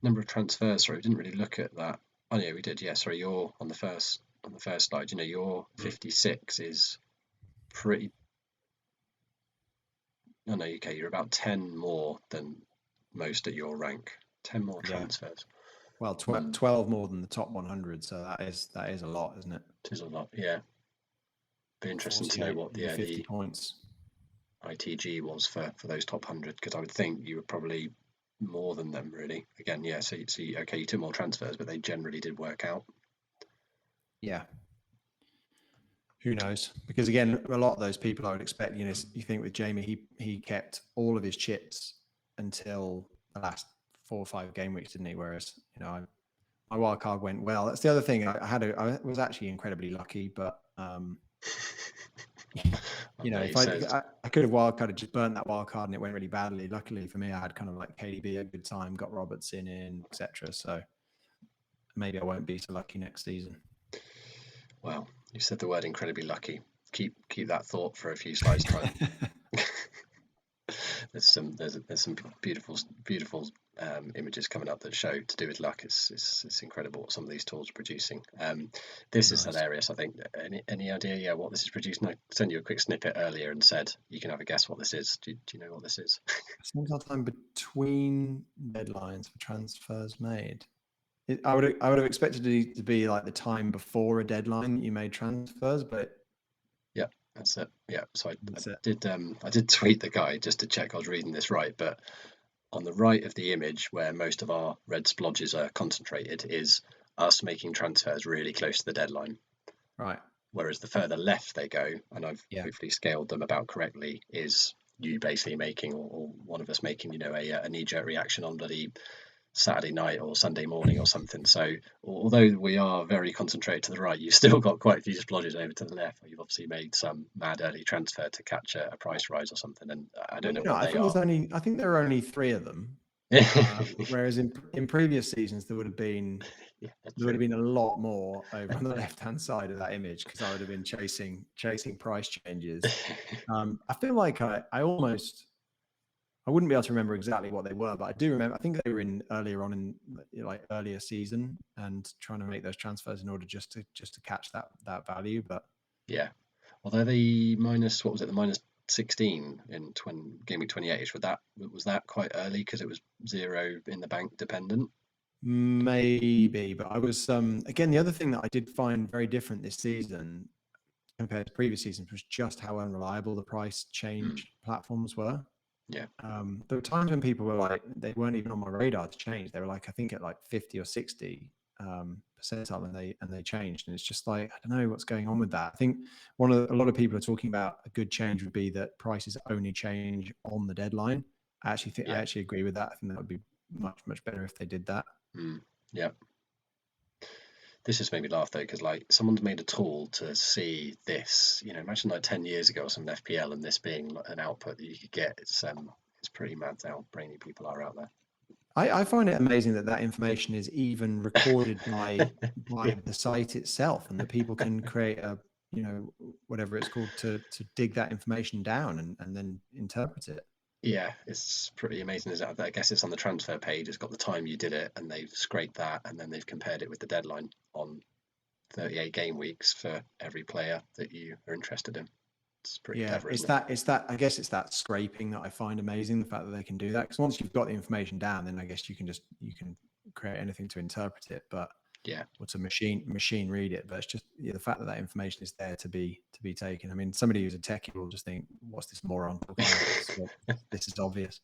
Sorry, we didn't really look at that. Oh yeah, we did. Yeah, sorry, you're on the first slide. Your 56 is pretty. No, okay, you're about 10 more than most at your rank. 10 more transfers. Well, 12 more than the top 100, so that is a lot, isn't it? It is a lot, yeah. Be interesting to know what the 50 points ITG was for those top 100, because I would think you were probably more than them, really. Again, yeah. So okay, you took more transfers, but they generally did work out. Yeah. Who knows? Because again, a lot of those people I would expect, you think with Jamie, he kept all of his chips until the last 4 or 5 game weeks, didn't he? Whereas, my wild card went well. That's the other thing. I was actually incredibly lucky, but if I could have wildcarded, just burnt that wild card and it went really badly. Luckily for me, I had kind of like KDB a good time, got Robertson in, etc. So maybe I won't be so lucky next season. Well, you said the word incredibly lucky. Keep that thought for a few slides time. There's some beautiful images coming up that show to do with luck. It's incredible what some of these tools are producing. This is hilarious. I think. Any idea? What this is producing? I sent you a quick snippet earlier and said you can have a guess what this is. Do you know what this is? Single time between deadlines for transfers made. I would have expected it to be like the time before a deadline that you made transfers, but yeah, that's it. Yeah, so I did tweet the guy just to check I was reading this right, but on the right of the image where most of our red splodges are concentrated is us making transfers really close to the deadline. Right. Whereas the further left they go, and I've hopefully scaled them about correctly, is you basically making, or one of us making, a knee-jerk reaction on bloody Saturday night or Sunday morning or something. So although we are very concentrated to the right, you've still got quite a few splodges over to the left. You've obviously made some mad early transfer to catch a price rise or something, and I don't know what they are. I think there are only 3 of them. Whereas in previous seasons there would have been a lot more over on the left hand side of that image, because I would have been chasing price changes. I feel like I wouldn't be able to remember exactly what they were, but I do remember. I think they were earlier on in earlier season and trying to make those transfers in order just to catch that value. But yeah, although the minus, what was it, the minus 16 in game week 28, was that quite early because it was 0 in the bank dependent? Maybe, but I was again, the other thing that I did find very different this season compared to previous seasons was just how unreliable the price change platforms were. Yeah. There were times when people were like, they weren't even on my radar to change. They were like, I think at like 50 or 60 percentile, and they changed. And it's just like, I don't know what's going on with that. I think a lot of people are talking about a good change would be that prices only change on the deadline. I actually agree with that. I think that would be much, much better if they did that. Yeah. This just made me laugh though, because like someone's made a tool to see this. Imagine like 10 years ago or something, FPL, and this being an output that you could get. It's pretty mad how brainy people are out there. I find it amazing that information is even recorded by the site itself, and that people can create a whatever it's called, to dig that information down and then interpret it. Yeah, it's pretty amazing, isn't it? I guess it's on the transfer page. It's got the time you did it, and they've scraped that, and then they've compared it with the deadline on 38 game weeks for every player that you are interested in. It's pretty clever, isn't it? It's that. I guess it's that scraping that I find amazing. The fact that they can do that, because once you've got the information down, then I guess you can create anything to interpret it. But or to machine read it. But it's just the fact that information is there to be taken. I mean, somebody who's a techie will just think, "What's this moron talking about? This is obvious."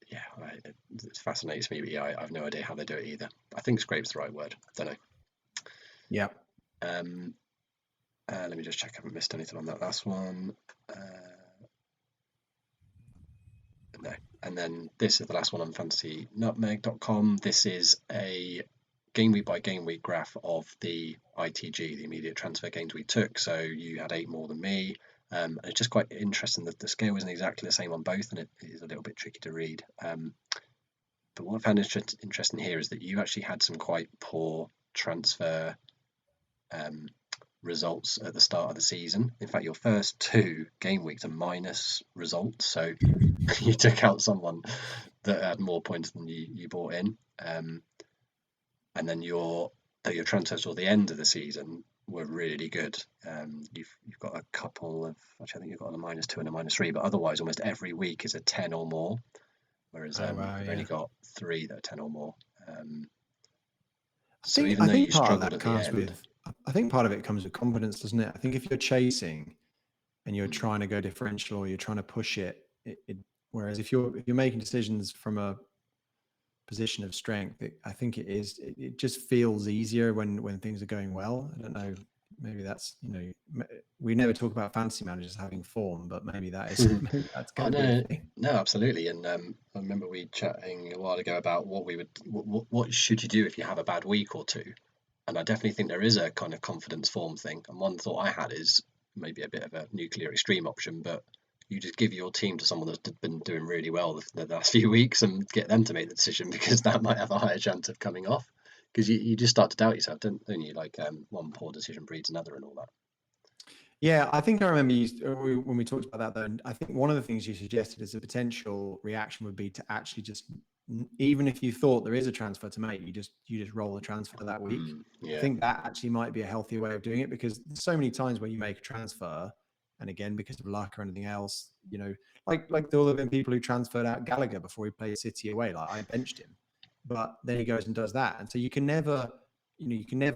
Yeah, it fascinates me, but yeah, I have no idea how they do it either. I think scrape's the right word. Don't know. Yeah. Let me just check I haven't missed anything on that last one. No. And then this is the last one on fantasynutmeg.com. This is a game week by game week graph of the ITG, the immediate transfer games we took. So you had 8 more than me. And it's just quite interesting that the scale isn't exactly the same on both, and it is a little bit tricky to read. But what I found interesting here is that you actually had some quite poor transfer results at the start of the season. In fact, your first 2 game weeks are minus results, so you took out someone that had more points than you brought in, and then your transfers toward the end of the season were really good. You've got a couple of, actually I think you've got a -2 and a -3, but otherwise almost every week is a 10 or more, whereas you've only got 3 that are 10 or more. So even though you struggled at the end, I think part of it comes with confidence, doesn't it? I think if you're chasing and you're trying to go differential, or you're trying to push it, whereas if you're making decisions from a position of strength, I think it just feels easier when things are going well. I don't know, maybe that's, we never talk about fantasy managers having form, but maybe that's going to be a thing. No, absolutely. And I remember we chatting a while ago about what should you do if you have a bad week or two. And I definitely think there is a kind of confidence form thing. And one thought I had is maybe a bit of a nuclear extreme option, but you just give your team to someone that's been doing really well the last few weeks and get them to make the decision, because that might have a higher chance of coming off. Because you just start to doubt yourself, don't you? Like one poor decision breeds another and all that. Yeah, I think I remember when we talked about that, though. And I think one of the things you suggested as a potential reaction would be to actually just, even if you thought there is a transfer to make, you just roll the transfer that week. Yeah. I think that actually might be a healthier way of doing it, because there's so many times where you make a transfer, and again, because of luck or anything else, like there will have been people who transferred out Gallagher before he played City away. Like, I benched him, but then he goes and does that, and so you can never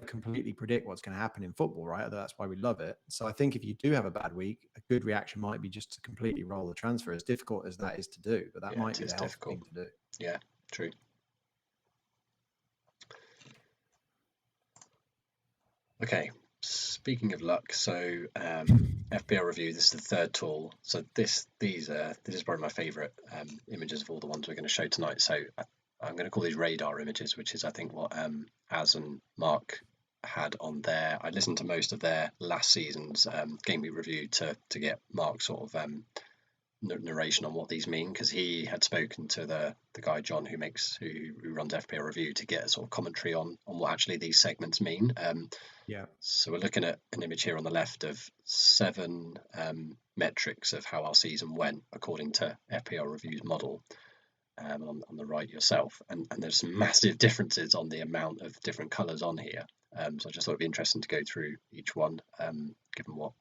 completely predict what's going to happen in football, right? That's why we love it. So I think if you do have a bad week, a good reaction might be just to completely roll the transfer, as difficult as that is to do. But that might be the healthy thing to do. Yeah, true. Okay, speaking of luck, so FPL review, this is the third tool. So this is probably my favorite images of all the ones we're going to show tonight. So I'm going to call these radar images, which is I think what Az and Mark had on there. I listened to most of their last season's game week review to get Mark's sort of narration on what these mean, because he had spoken to the guy John who runs FPL review to get a sort of commentary on what actually these segments mean. So we're looking at an image here on the left of 7 metrics of how our season went according to FPL review's model. On the right yourself, and there's some massive differences on the amount of different colors on here, so I just thought it'd be interesting to go through each one, given what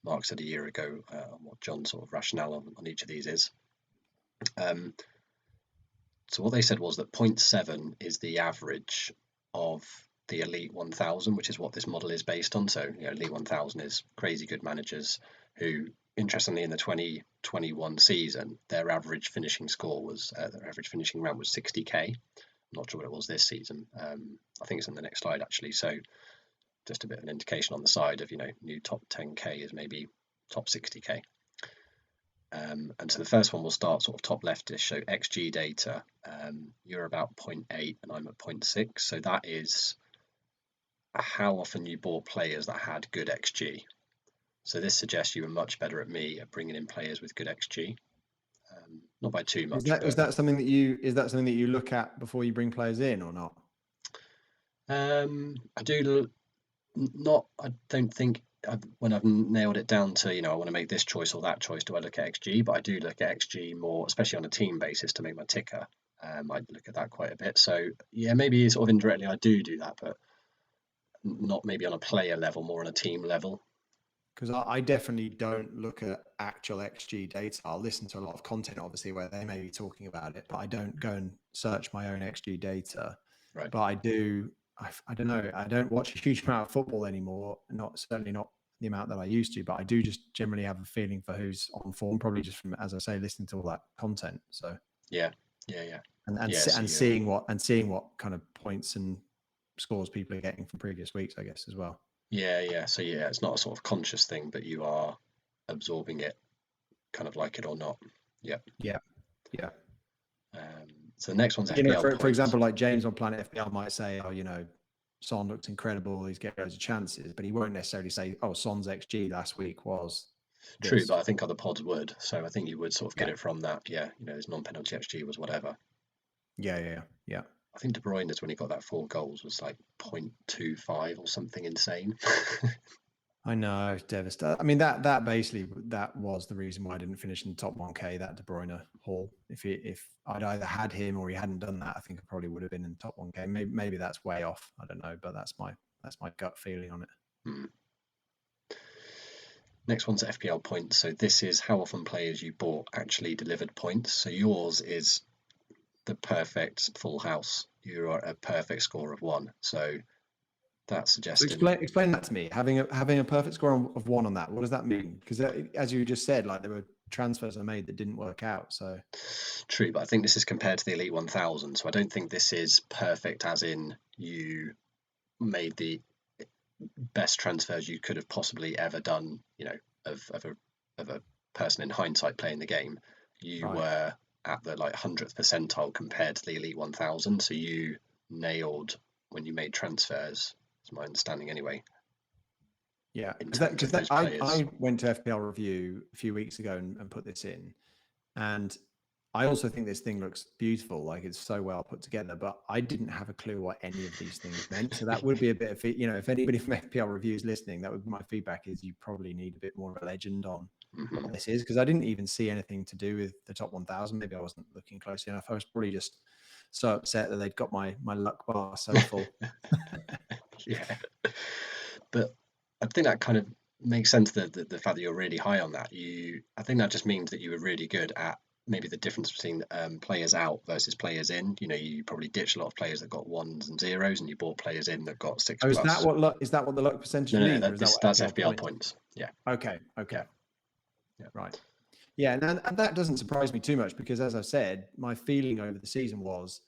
Mark said a year ago, and what John's sort of rationale on each of these is. So what they said was that 0.7 is the average of the Elite 1000, which is what this model is based on. So Elite 1000 is crazy good managers who, interestingly, in the 2021 season, their average finishing score was their average finishing round was 60k. I'm not sure what it was this season. I think it's in the next slide actually. So just a bit of an indication on the side of new top 10k is maybe top 60k. And so the first one will start sort of top leftish. So XG data, you're about 0.8 and I'm at 0.6. So that is how often you bought players that had good XG. So this suggests you were much better at me at bringing in players with good XG, not by too much. Is that something that you look at before you bring players in, or not? I do. Not, I don't think when I've nailed it down to, I want to make this choice or that choice, do I look at XG? But I do look at XG more, especially on a team basis to make my ticker. I look at that quite a bit. So yeah, maybe sort of indirectly I do that, but not maybe on a player level, more on a team level. Because I definitely don't look at actual XG data. I'll listen to a lot of content, obviously, where they may be talking about it, but I don't go and search my own XG data. Right. But I do, I don't know, I don't watch a huge amount of football anymore, certainly not the amount that I used to, but I do just generally have a feeling for who's on form, probably just from, as I say, listening to all that content. So Yeah. and seeing what kind of points and scores people are getting from previous weeks, I guess, as well. Yeah. So yeah, it's not a sort of conscious thing, but you are absorbing it, kind of like it or not. Yeah. Yeah. So the next one's You know, FPL for points. example, like James on Planet FPL might say, oh, Son looks incredible, he's getting loads of chances, but he won't necessarily say, oh, Son's XG last week was this. True, but I think other pods would. So I think you would sort of get Yeah. it from that. Yeah, his non-penalty XG was whatever. Yeah. I think De Bruyne's when he got that 4 goals was like 0.25 or something insane. I know, it's devastating. I mean, that basically that was the reason why I didn't finish in the top 1K, that De Bruyne haul. If I'd either had him or he hadn't done that, I think I probably would have been in the top 1K. Maybe that's way off. I don't know, but that's my gut feeling on it. Next one's FPL points. So this is how often players you bought actually delivered points. So yours is the perfect full house. You are a perfect score of 1. So that's suggesting. So explain that to me. Having a perfect score of 1 on that, what does that mean? Because as you just said, like there were transfers I made that didn't work out. So true, but I think this is compared to the Elite 1000. So I don't think this is perfect, as in you made the best transfers you could have possibly ever done. Of a person in hindsight playing the game. You were at the 100th percentile compared to the Elite 1000. So you nailed when you made transfers. Is my understanding anyway. Yeah, because I went to FPL Review a few weeks ago and put this in, and I also think this thing looks beautiful, like it's so well put together, but I didn't have a clue what any of these things meant. So that would be a bit of, if anybody from FPL Review is listening, that would be my feedback, is you probably need a bit more of a legend on what this is, because I didn't even see anything to do with the top 1000. Maybe I wasn't looking closely enough. I was probably just so upset that they'd got my luck bar so full. Yeah, but I think that kind of makes sense, that the fact that you're really high on that. I think that just means that you were really good at maybe the difference between players out versus players in. You probably ditched a lot of players that got 1s and 0s, and you bought players in that got 6+. Is that what the luck percentage means? No, that's FPL points. Yeah. Okay. Yeah. Right. Yeah, and that doesn't surprise me too much, because, as I said, my feeling over the season was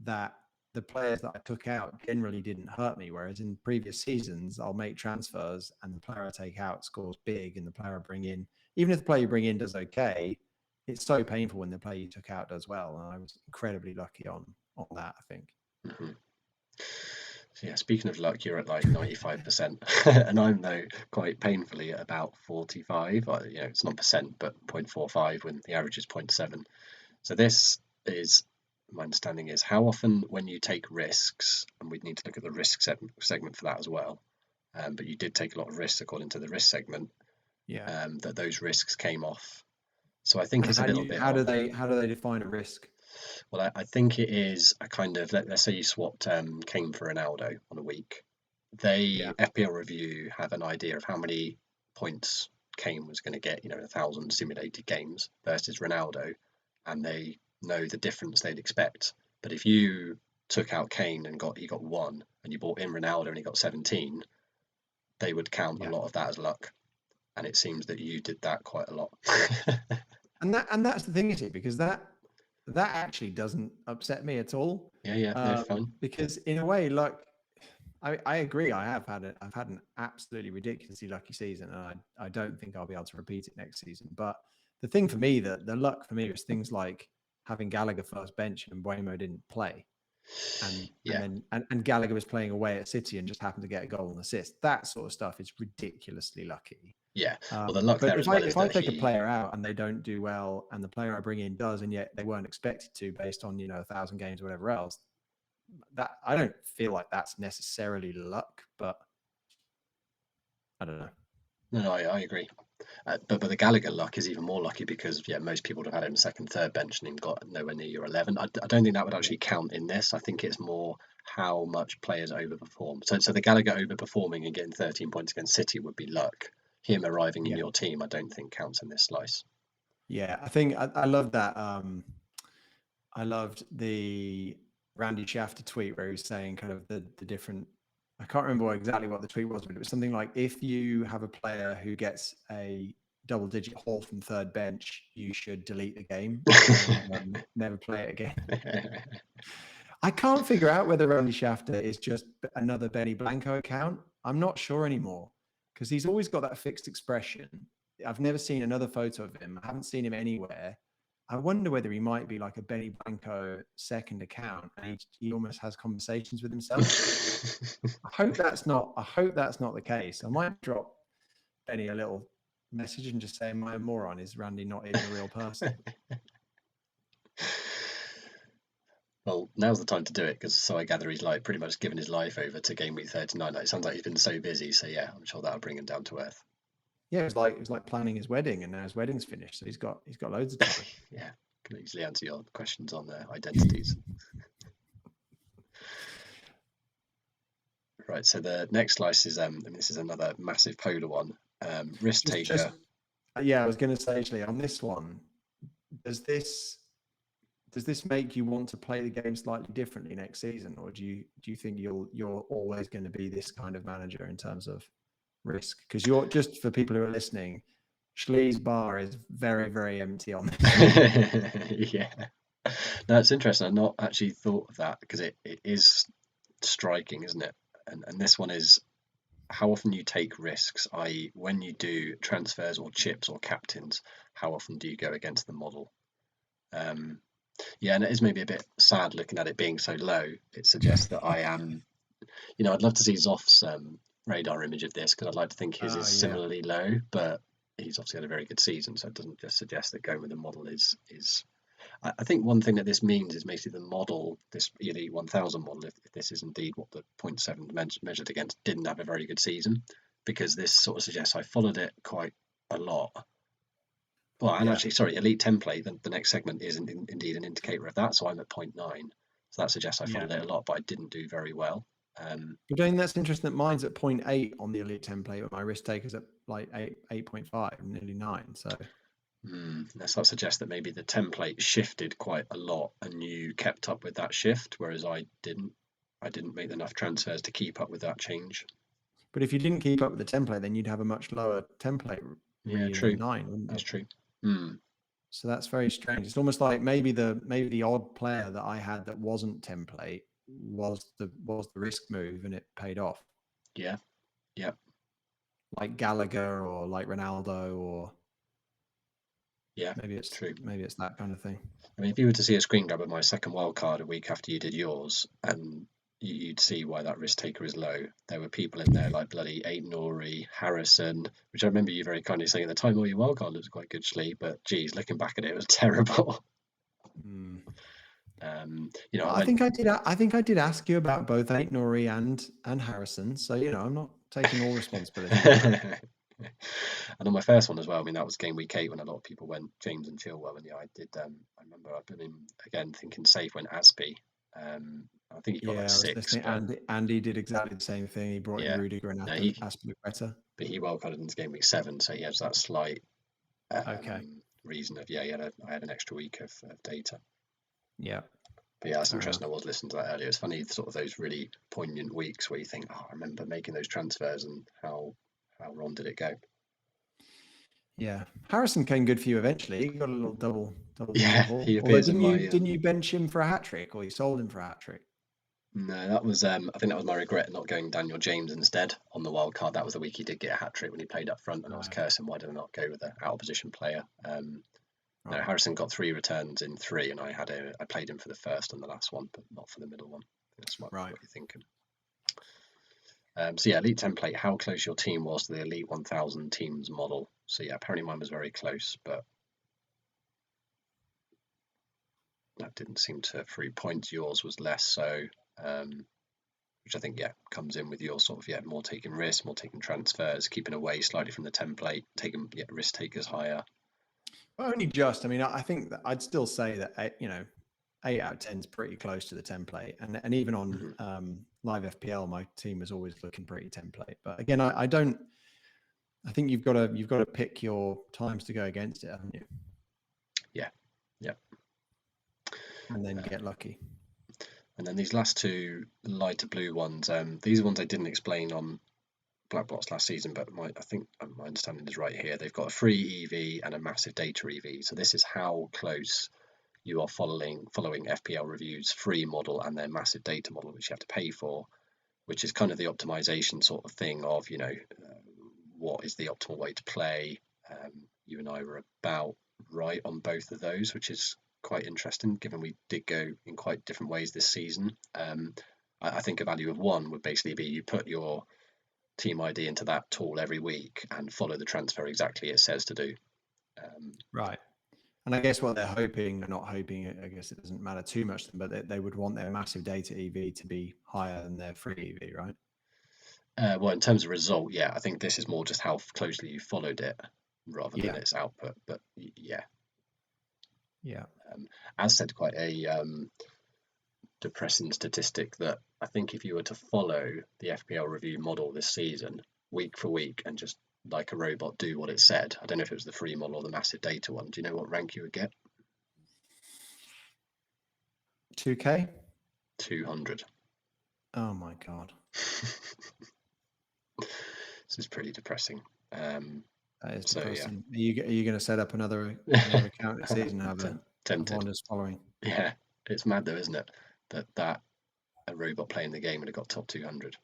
that the players that I took out generally didn't hurt me, whereas in previous seasons, I'll make transfers and the player I take out scores big, and the player I bring in, even if the player you bring in does okay, it's so painful when the player you took out does well. And I was incredibly lucky on that, I think. Mm-hmm. So yeah, speaking of luck, you're at 95%, and I'm though quite painfully at about 45. It's not percent, but 0.45 when the average is 0.7. So this is, my understanding is, how often when you take risks, and we'd need to look at the risk segment for that as well. But you did take a lot of risks according to the risk segment. Yeah. That those risks came off. So I think it's a little bit. How do they define a risk? Well, I think it is a kind of, let's say you swapped Kane for Ronaldo on a week. FPL Review have an idea of how many points Kane was going to get, 1,000 simulated games versus Ronaldo, and they know the difference they'd expect. But if you took out Kane and he got 1, and you bought in Ronaldo and he got 17, they would count a lot of that as luck. And it seems that you did that quite a lot. and that's the thing, is it? Because that actually doesn't upset me at all. Yeah, they're fun. Because in a way, like, I agree. I've had an absolutely ridiculously lucky season, and I don't think I'll be able to repeat it next season. But the thing for me, the luck for me, was things like having Gallagher first bench and Mbeumo didn't play, and Gallagher was playing away at City and just happened to get a goal and assist. That sort of stuff is ridiculously lucky. Yeah, well, the luck there as well is that if I take a player out and they don't do well, and the player I bring in does, and yet they weren't expected to based on 1,000 games or whatever else, that I don't feel like that's necessarily luck, but I don't know. No, I agree. But the Gallagher luck is even more lucky because most people would have had him second, third bench and got nowhere near your 11. I don't think that would actually count in this. I think it's more how much players overperform. So the Gallagher overperforming and getting 13 points against City would be luck. Him arriving in your team, I don't think counts in this slice. Yeah, I think I love that. I loved the Randy Shafter tweet where he was saying kind of the different. I can't remember exactly what the tweet was, but it was something like, if you have a player who gets a double-digit haul from third bench, you should delete the game and never play it again. I can't figure out whether Randy Shafter is just another Benny Blanco account. I'm not sure anymore because he's always got that fixed expression. I've never seen another photo of him. I haven't seen him anywhere. I wonder whether he might be like a Benny Blanco second account and he almost has conversations with himself. I hope that's not the case. I might drop Benny a little message and just say, my moron, is Randy not even a real person? Well, now's the time to do it because so I gather he's like pretty much given his life over to game week 39. It sounds like he's been so busy. So yeah, I'm sure that'll bring him down to earth. Yeah, it was like planning his wedding, and now his wedding's finished, so he's got loads of time. Yeah, can easily answer your questions on their identities. Right, so the next slice is and this is another massive polar one. Risk taker. Yeah, I was going to say, Shlee, on this one, does this make you want to play the game slightly differently next season, or do you think you're always going to be this kind of manager in terms of risk? Because you're, just for people who are listening, Shlee's bar is very, very empty on this. Yeah, no, it's interesting. I've not actually thought of that because it is striking, isn't it? And this one is how often you take risks, i.e. when you do transfers or chips or captains, how often do you go against the model? Yeah, and it is maybe a bit sad looking at it being so low. It suggests that I am, I'd love to see Zoff's radar image of this because I'd like to think his is similarly low, but he's obviously had a very good season, so it doesn't just suggest that going with the model is. I think one thing that this means is basically the model, this Elite 1000 model, if this is indeed what the 0.7 measured against, didn't have a very good season, because this sort of suggests I followed it quite a lot. Well, and actually, sorry, Elite template, the next segment is indeed an indicator of that, so I'm at 0.9. So that suggests I followed it a lot, but I didn't do very well. But I think that's interesting that mine's at 0.8 on the Elite template, but my risk taker's at like 8.5, nearly 9. So that suggests that maybe the template shifted quite a lot and you kept up with that shift, whereas I didn't. I didn't make enough transfers to keep up with that change. But if you didn't keep up with the template, then you'd have a much lower template reading than 9, wouldn't you? That's true. So that's very strange. It's almost like maybe the odd player that I had that wasn't template was the risk move, and it paid off. Yeah. Like Gallagher or like Ronaldo, or maybe it's true. Maybe it's that kind of thing. I mean, if you were to see a screen grab of my second wild card a week after you did yours, and you'd see why that risk taker is low. There were people in there like bloody Aiden Harrison, which I remember you very kindly saying at the time, your wild card looks quite good, Shlee, but geez, looking back at it, it was terrible. I think I did ask you about both Aiden and Harrison, so I'm not taking all responsibility. And on my first one as well, I mean, that was game week 8 when a lot of people went James and Chilwell, and I did. I remember I've been in again thinking safe when Aspie. I think he got like 6. Andy did exactly the same thing. He brought in Rudiger and Aspilicueta. But he wildcarded into game week 7, so he has that slight reason of I had an extra week of data. Yeah. But yeah, that's interesting. I was listening to that earlier. It's funny, sort of those really poignant weeks where you think, I remember making those transfers and how wrong did it go? Yeah, Harrison came good for you eventually. You got a little double. Yeah, he appears in my. Didn't you bench him for a hat trick, or you sold him for a hat trick? No, that was. I think that was my regret not going Daniel James instead on the wild card. That was the week he did get a hat trick when he played up front, and I was cursing why did I not go with an out of position player? No, Harrison got 3 returns in 3, and I played him for the first and the last one, but not for the middle one. That's what you're thinking. So yeah, Elite template, how close your team was to the Elite 1000 teams model. So yeah, apparently mine was very close, but that didn't seem to 3 points. Yours was less so, which which I think comes in with your sort of more taking risks, more taking transfers, keeping away slightly from the template, taking risk takers higher. Well, only just. I mean, I think that I'd still say that 8 out of 10 is pretty close to the template, and even on live FPL, my team is always looking pretty template. But again, I don't. I think you've got to pick your times to go against it, haven't you? Yeah. And then get lucky. And then these last two lighter blue ones, these are ones I didn't explain on Black Box last season, but I think my understanding is right here. They've got a free EV and a massive data EV. So this is how close you are following FPL Review's free model and their massive data model, which you have to pay for, which is kind of the optimization sort of thing of, what is the optimal way to play. You and I were about right on both of those, which is quite interesting, given we did go in quite different ways this season. I think a value of 1 would basically be you put your team ID into that tool every week and follow the transfer exactly it says to do. Right. And I guess what they're hoping, or not hoping, I guess it doesn't matter too much to them, but they would want their massive data EV to be higher than their free EV, right? Well, in terms of result, I think this is more just how closely you followed it rather than its output. But yeah. As said, quite a depressing statistic that I think if you were to follow the FPL review model this season, week for week, and just like a robot do what it said, I don't know if it was the free model or the massive data one. Do you know what rank you would get? 2K? 200. Oh my God. This is pretty depressing. That is depressing. Are you going to set up another account this season and have one just following? Yeah, it's mad though, isn't it? That a robot playing the game would have got top 200.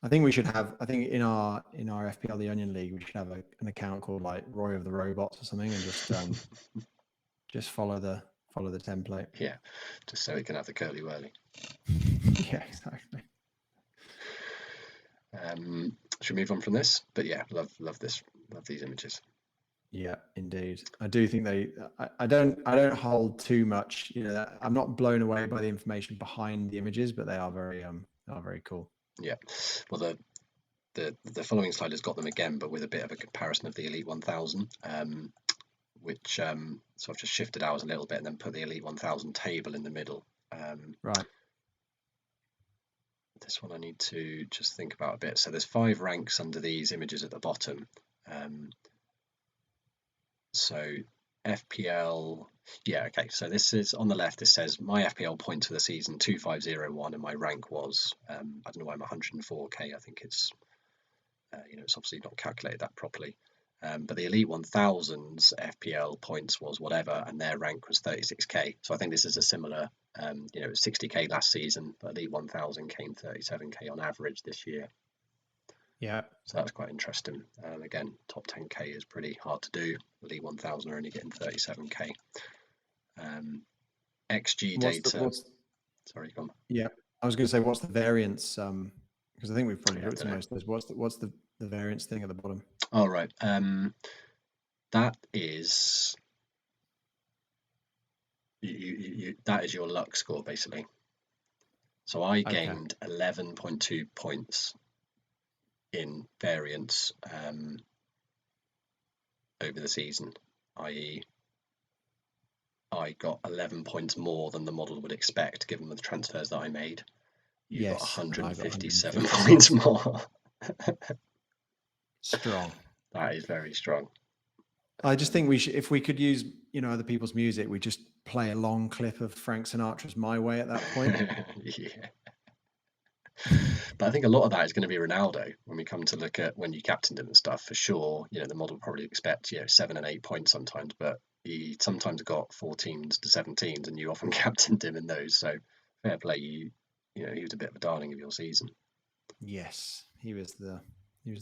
I think we should have. I think in our FPL the Onion League, we should have an account called like Roy of the Robots or something, and just follow the template. Yeah, just so it can have the curly whirly. Yeah, exactly. Should we move on from this? But yeah, love this, love these images. Yeah, indeed. I do think I don't hold too much. I'm not blown away by the information behind the images, but they are very cool. Yeah. Well, the following slide has got them again, but with a bit of a comparison of the Elite 1000, which so I've just shifted ours a little bit and then put the Elite 1000 table in the middle. Right. This one I need to just think about a bit. So there's 5 ranks under these images at the bottom. So FPL, okay. So this is on the left. This says my FPL points for the season 2501, and my rank was I don't know why I'm 104k. I think it's it's obviously not calculated that properly. But the Elite 1000's FPL points was whatever, and their rank was 36k. So I think this is a similar. It was 60k last season, but Elite 1000 came 37k on average this year. Yeah. So that's quite interesting. Again, top 10k is pretty hard to do. Elite 1000 are only getting 37k. XG data. Sorry, go on. Yeah, I was going to say, what's the variance? Because I think we've probably looked at most of those. What's the variance thing at the bottom? Oh, right. That is that is your luck score basically. So I gained 11.2 points in variance over the season, i.e. I got 11 points more than the model would expect given the transfers that I made. You got 157 points more. Strong. That is very strong. I just think we should, if we could use, other people's music, we just play a long clip of Frank Sinatra's My Way at that point. Yeah. But I think a lot of that is going to be Ronaldo when we come to look at when you captained him and stuff, for sure. The model probably expects 7 and 8 points sometimes, but he sometimes got 14s to 17s, and you often captained him in those. So fair play, he was a bit of a darling of your season. Yes, he was the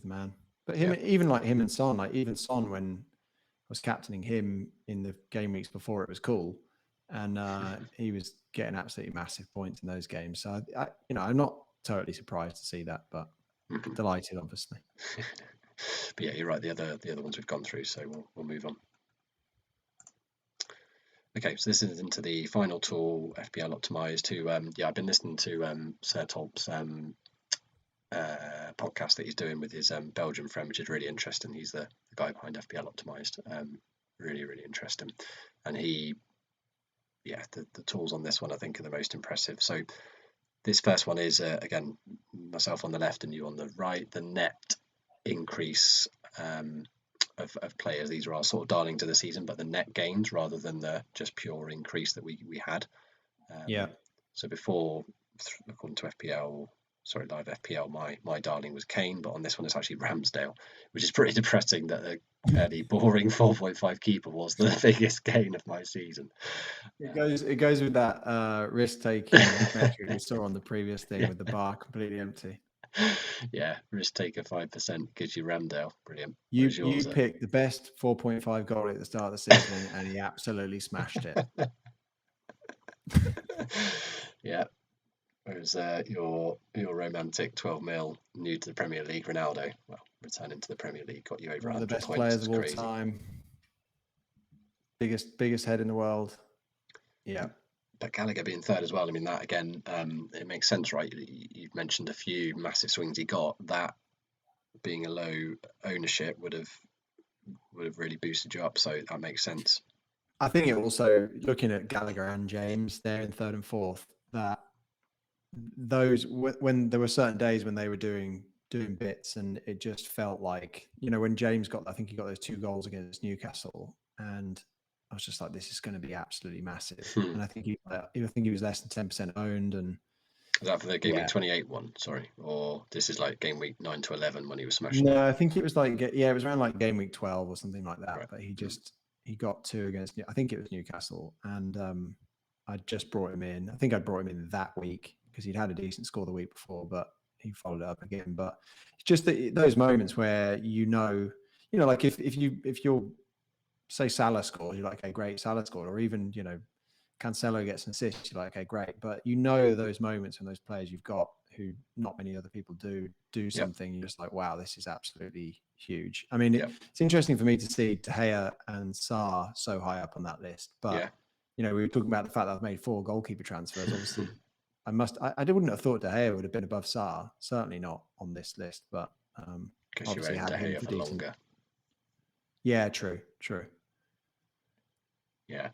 man. But even like him and Son, like even Son, when I was captaining him in the game weeks before, it was cool, and he was getting absolutely massive points in those games. So I'm not totally surprised to see that, but delighted, obviously. But yeah, you're right. The other ones we've gone through, so we'll move on. Okay, so this is into the final tool, FPL Optimized. I've been listening to Sir Tolp's podcast that he's doing with his Belgian friend, which is really interesting. He's the guy behind FPL Optimized. Really, really interesting. And the tools on this one I think are the most impressive. So this first one is again myself on the left and you on the right. The net increase of players. These are our sort of darlings of the season, but the net gains rather than the just pure increase that we had. So before, according to live FPL, my darling was Kane, but on this one it's actually Ramsdale, which is pretty depressing that a fairly boring 4.5 keeper was the biggest gain of my season. It goes with that risk taking metric we saw on the previous thing with the bar completely empty. Yeah, risk taker 5% gives you Ramsdale. Brilliant. You picked the best 4.5 goal at the start of the season, and he absolutely smashed it. Yeah. Whereas your romantic 12 mil new to the Premier League Ronaldo, well, returning to the Premier League, got you over 100 points. One of the best players of all time. Biggest head in the world. Yeah. But Gallagher being third as well, I mean, that again, it makes sense, right? You've mentioned a few massive swings he got. That being a low ownership would have really boosted you up, so that makes sense. I think it also, looking at Gallagher and James, they're in third and fourth, that those, when there were certain days when they were doing bits and it just felt like, when James I think he got those 2 goals against Newcastle, and I was just like, this is going to be absolutely massive. And I think he was less than 10% owned. And is that for the game week 28 one? Sorry, or this is like game week 9 to 11 when he was smashing? No, I think it was like it was around like game week 12 or something like that. Right. But he got 2 against, I think it was Newcastle, and I just brought him in. I think I brought him in that week because he'd had a decent score the week before, but he followed it up again. But it's just those moments where like if you're, say, Salah scored, you're like, okay, great, Salah scored, or even Cancelo gets an assist, you're like, okay, great. But those moments when those players you've got who not many other people do something, you're just like, wow, this is absolutely huge. I mean, it's interesting for me to see De Gea and Sarr so high up on that list. But we were talking about the fact that I've made 4 goalkeeper transfers. Obviously, I wouldn't have thought De Gea would have been above Sarr. Certainly not on this list. But obviously had him for decent. Longer. Yeah, true. Yeah.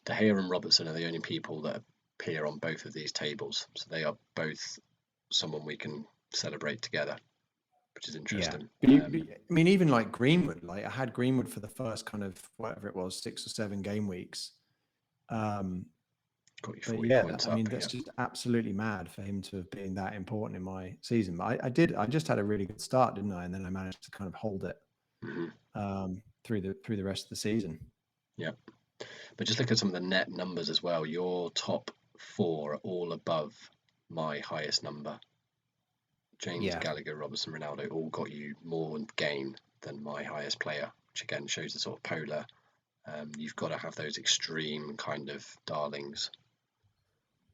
De Gea and Robertson are the only people that appear on both of these tables, so they are both someone we can celebrate together, which is interesting. Yeah. But I mean, even like Greenwood, like I had Greenwood for the first kind of whatever it was, 6 or 7 game weeks. Got you 40 points up. I mean, that's just absolutely mad for him to have been that important in my season. But I just had a really good start, didn't I? And then I managed to kind of hold it through the rest of the season. Yeah. But just look at some of the net numbers as well. Your top 4 are all above my highest number. James, Gallagher, Robertson, Ronaldo all got you more gain than my highest player, which again shows the sort of polar. You've got to have those extreme kind of darlings.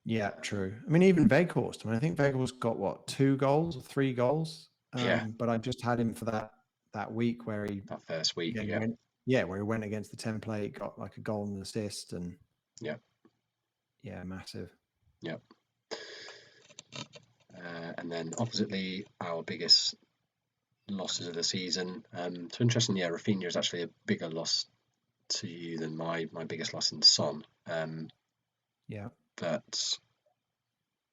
Yeah, true. I mean, even Weghorst. I think Weghorst got 2 goals or 3 goals. But I just had him for that week where that first week, where he went against the template, got like a goal and an assist, and massive. Yep. And then oppositely, our biggest losses of the season. It's interesting. Yeah, Rafinha is actually a bigger loss to you than my biggest loss in Son. But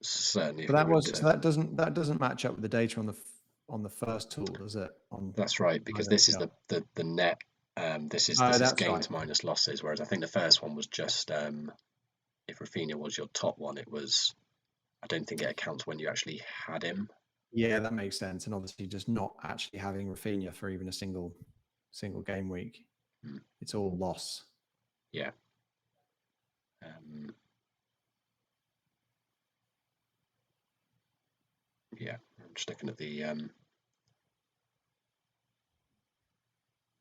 certainly. But that doesn't match up with the data on the first tool, does it? That's right, because this is the net. This is gains minus losses, whereas I think the first one was just if Rafinha was your top one, it was. I don't think it accounts when you actually had him. Yeah, that makes sense. And obviously, just not actually having Rafinha for even a single game week, it's all loss. Yeah. I'm just looking at the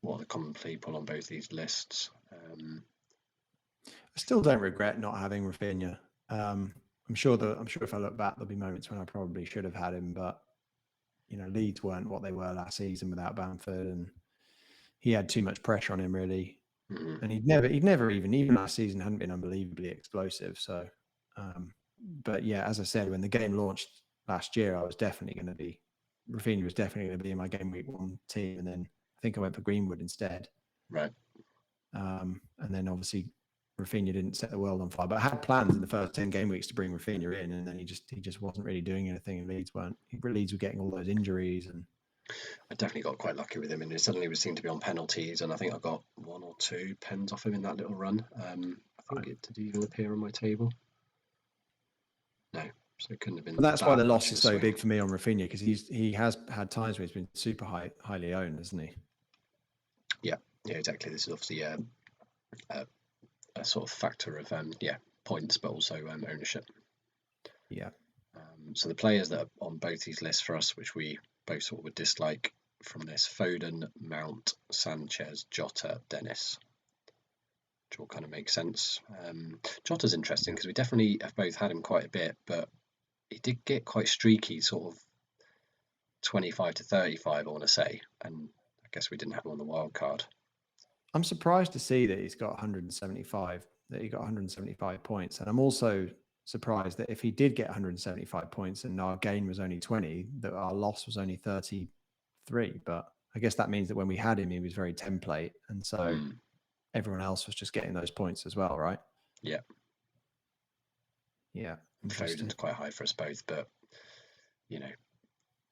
what are the common people on both these lists. I still don't regret not having Rafinha. I'm sure if I look back, there'll be moments when I probably should have had him, but Leeds weren't what they were last season without Bamford, and he had too much pressure on him, really. And he'd never even last season hadn't been unbelievably explosive. So, but yeah, as I said, when the game launched last year, I was definitely going to be Rafinha was definitely going to be in my game week 1 team, and then I think I went for Greenwood instead. Right. And then obviously Rafinha didn't set the world on fire, but I had plans in the first 10 game weeks to bring Rafinha in, and then he just wasn't really doing anything, and Leeds were getting all those injuries. And I definitely got quite lucky with him, and suddenly we seemed to be on penalties, and I think I got 1 or 2 pens off him in that little run. I think did he even appear on my table? No, so it couldn't have been. But that's why the loss is so swing. big for me on Rafinha, because he has had times where he's been super highly owned, hasn't he? Yeah, exactly. This is obviously a sort of factor of points, but also ownership. Yeah. So the players that are on both these lists for us, which we both sort of would dislike from this: Foden, Mount, Sanchez, Jota, Dennis. Which all kind of makes sense. Jota's interesting because we definitely have both had him quite a bit, but he did get quite streaky, sort of 25 to 35, I want to say, and I guess we didn't have him on the wild card. I'm surprised to see that he's got 175. That he got 175 points, and I'm also surprised that if he did get 175 points and our gain was only 20, that our loss was only 33. But I guess that means that when we had him, he was very template, and so everyone else was just getting those points as well, right? Yeah. Yeah. Foden's quite high for us both, but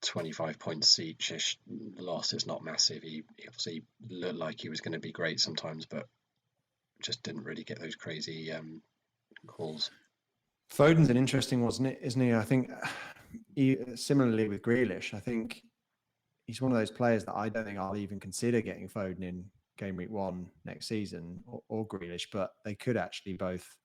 25 points each loss is not massive. He obviously looked like he was going to be great sometimes, but just didn't really get those crazy calls. Foden's an interesting one, isn't he? I think similarly with Grealish, I think he's one of those players that I don't think I'll even consider getting Foden in game week 1 next season, or Grealish, but they could actually both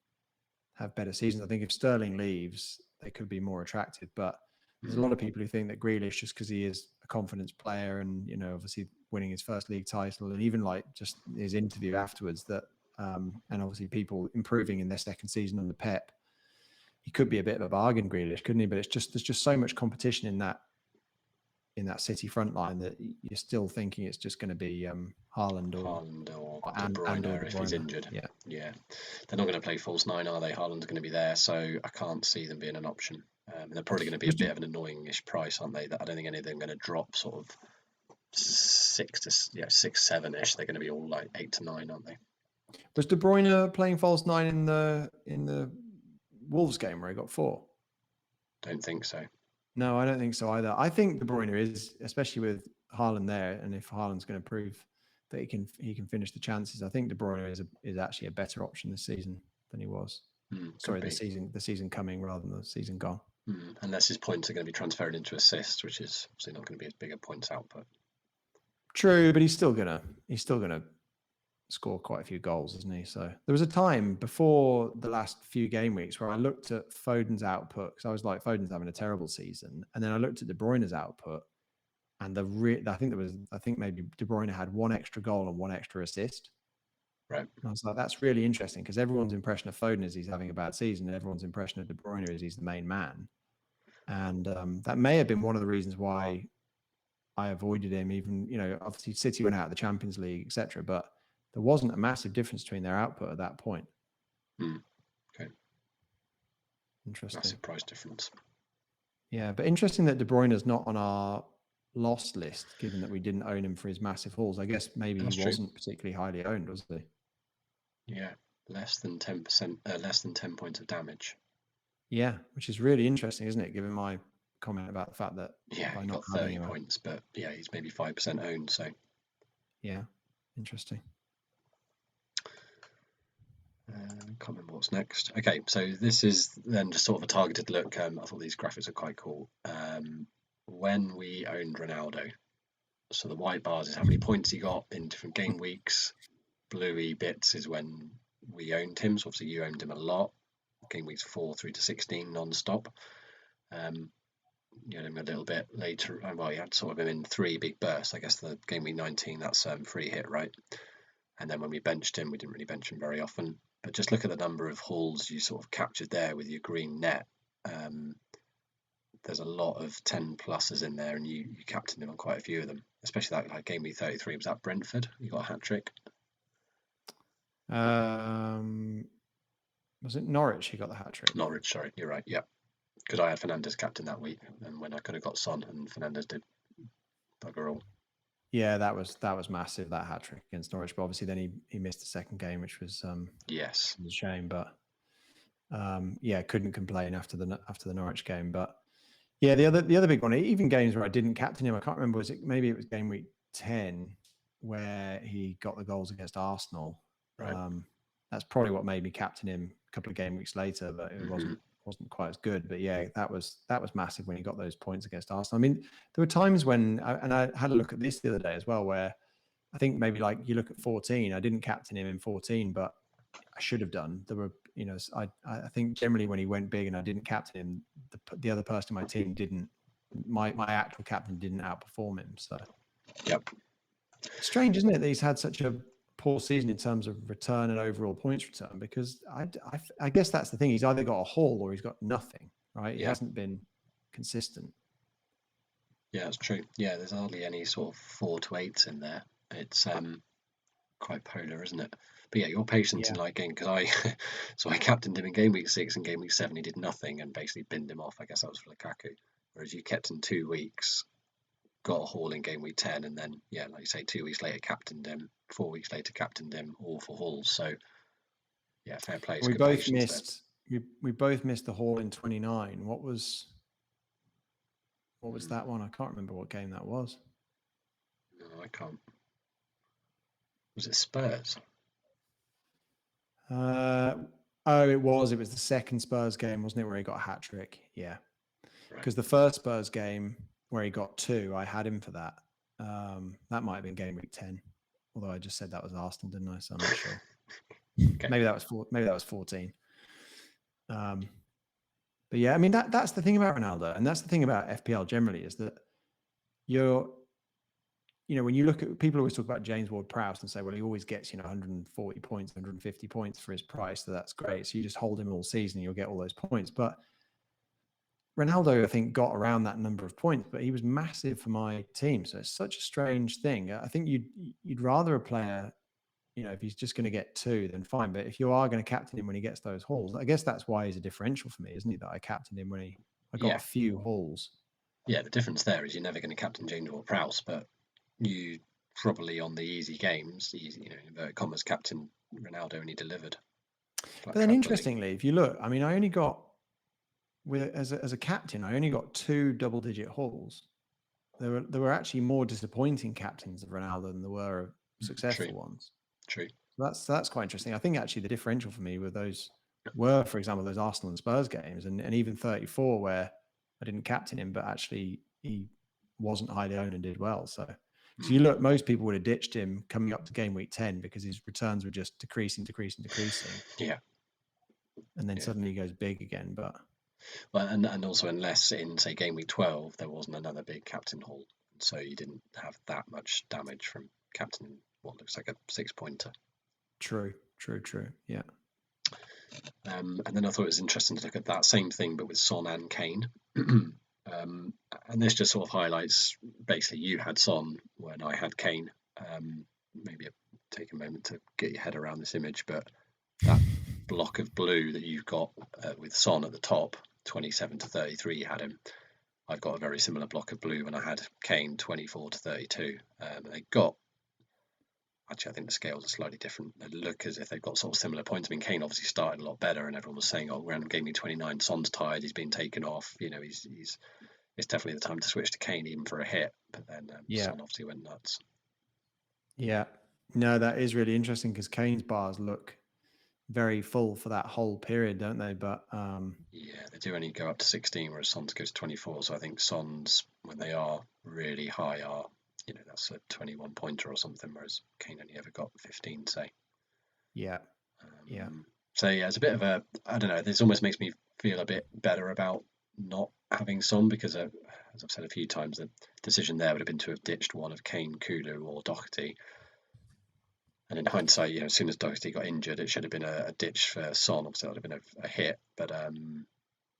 have better seasons. I think if Sterling leaves, they could be more attractive, but there's a lot of people who think that Grealish, just because he is a confidence player and, obviously winning his first league title, and even like just his interview afterwards, that, and obviously people improving in their second season under Pep, he could be a bit of a bargain, Grealish, couldn't he? But there's just so much competition in that City front line that you're still thinking it's just going to be Haaland or De Bruyne if he's injured. Yeah. They're not going to play false 9, are they? Haaland's going to be there, so I can't see them being an option. They're probably going to be a bit of an annoying-ish price, aren't they? That I don't think any of them are going to drop sort of 6 to 7-ish. They're going to be all like 8 to 9, aren't they? Was De Bruyne playing false 9 in the Wolves game where he got 4? Don't think so. No, I don't think so either. I think De Bruyne is, especially with Haaland there, and if Haaland's going to prove that he can finish the chances, I think De Bruyne is actually a better option this season than he was. Sorry, the season coming rather than the season gone. Unless his points are going to be transferred into assists, which is obviously not going to be as big a points output. True, but he's still gonna score quite a few goals, isn't he? So there was a time before the last few game weeks where I looked at Foden's output, because I was like, Foden's having a terrible season, and then I looked at De Bruyne's output, and I think maybe De Bruyne had 1 extra goal and 1 extra assist. Right. And I was like, that's really interesting, because everyone's impression of Foden is he's having a bad season, and everyone's impression of De Bruyne is he's the main man. And that may have been one of the reasons why I avoided him. Even, obviously City went out of the Champions League, etc. But there wasn't a massive difference between their output at that point. Okay. Interesting. Massive price difference. Yeah, but interesting that De Bruyne is not on our lost list, given that we didn't own him for his massive hauls. I guess maybe he wasn't particularly highly owned, was he? Yeah, less than 10%, less than 10 points of damage. Yeah, which is really interesting, isn't it? Given my comment about the fact that by not got 30 points, but he's maybe 5% owned. So yeah, interesting. Can't remember what's next. Okay, so this is then just sort of a targeted look. I thought these graphics are quite cool. When we owned Ronaldo, so the white bars is how many points he got in different game weeks. Bluey bits is when we owned him. So obviously you owned him a lot. Game weeks 4 through to 16 non-stop. You had him a little bit later. Well, you had sort of him in 3 big bursts. I guess the game week 19, that's free hit, right? And then when we benched him, we didn't really bench him very often. But just look at the number of hauls you sort of captured there with your green net. There's a lot of 10 pluses in there, and you captained him on quite a few of them, especially that like game week 33 was at Brentford. You got a hat trick. Was it Norwich he got the hat-trick? Norwich, sorry, you're right, yeah. Because I had Fernandes captain that week, and when I could have got Son, and Fernandes did bugger all. Yeah, that was massive, that hat-trick against Norwich. But obviously then he missed the second game, which was yes, a shame. But yeah, couldn't complain after the Norwich game. But yeah, the other big one, even games where I didn't captain him, I can't remember, maybe it was game week 10 where he got the goals against Arsenal. right. That's probably what made me captain him a couple of game weeks later, but it wasn't quite as good. But yeah, that was massive when he got those points against Arsenal. I mean, there were times when, and I had a look at this the other day as well, where I think maybe like you look at 14, I didn't captain him in 14, but I should have done. There were, I think generally when he went big and I didn't captain him, the other person in my team didn't, my actual captain didn't outperform him. So Yep. Strange, isn't it, that he's had such a poor season in terms of return and overall points return? Because I guess that's the thing. He's either got a haul or he's got nothing, right? He hasn't been consistent. Yeah, that's true. Yeah, there's hardly any sort of 4 to 8s in there. It's quite polar, isn't it? But yeah, your patience in like game, because I captained him in game week 6 and game week 7. He did nothing and basically binned him off. I guess that was for Lukaku. Whereas you kept him 2 weeks, got a haul in game week 10, and then yeah, like you say, 2 weeks later captained him, 4 weeks later captained him, all for hauls. So yeah, fair play. We both missed. We both missed the haul in 29. What was that one? I can't remember what game that was. No, I can't. Was it Spurs? It was the second Spurs game, wasn't it, where he got a hat-trick? Yeah. Because the first Spurs game where he got 2, I had him for that. That might have been game week 10, although I just said that was Arsenal, didn't I? So I'm not sure. Okay. Maybe that was 14. But yeah, I mean that's the thing about Ronaldo, and that's the thing about FPL generally, is that when you look at, people always talk about James Ward-Prowse and say, well, he always gets 140 points, 150 points for his price, so that's great. So you just hold him all season, you'll get all those points. But Ronaldo, I think, got around that number of points, but he was massive for my team. So it's such a strange thing. I think you'd rather a player, if he's just going to get 2, then fine. But if you are going to captain him when he gets those hauls, I guess that's why he's a differential for me, isn't it? That I captained him when I got a few hauls. Yeah, the difference there is you're never going to captain James Ward-Prowse, but you probably on the easy games, inverted commas, captain Ronaldo, and he delivered. But then interestingly, if you look, I mean, I only got, as a captain, I only got 2 double-digit hauls. There were actually more disappointing captains of Ronaldo than there were successful ones. True. So that's quite interesting. I think actually the differential for me were, for example, those Arsenal and Spurs games, and even 34 where I didn't captain him, but actually he wasn't highly owned and did well. So you look, most people would have ditched him coming up to game week 10 because his returns were just decreasing. Yeah. And then suddenly he goes big again. But well, and also unless in say game week 12 there wasn't another big captain haul, so you didn't have that much damage from captain what looks like a 6-pointer. True. Yeah. And then I thought it was interesting to look at that same thing, but with Son and Kane. And this just sort of highlights, basically, you had Son when I had Kane. Maybe take a moment to get your head around this image, but that block of blue that you've got with Son at the top, 27 to 33, you had him. I've got a very similar block of blue when I had Kane, 24 to 32. They got, actually, I think the scales are slightly different. They look as if they've got sort of similar points. I mean, Kane obviously started a lot better, and everyone was saying, "Oh, around game week 29, Son's tired. He's been taken off. It's definitely the time to switch to Kane, even for a hit." But then Son obviously went nuts. Yeah, no, that is really interesting because Kane's bars look very full for that whole period, don't they? But yeah, they do only go up to 16, whereas Son's goes to 24. So I think Son's, when they are really high, are that's a 21-pointer or something, whereas Kane only ever got 15, say. Yeah. So yeah, it's a bit of a, I don't know, this almost makes me feel a bit better about not having Son, because as I've said a few times, the decision there would have been to have ditched one of Kane, Kulu or Doherty. And in hindsight, as soon as Doherty got injured, it should have been a ditch for Son. Obviously, that would have been a hit. But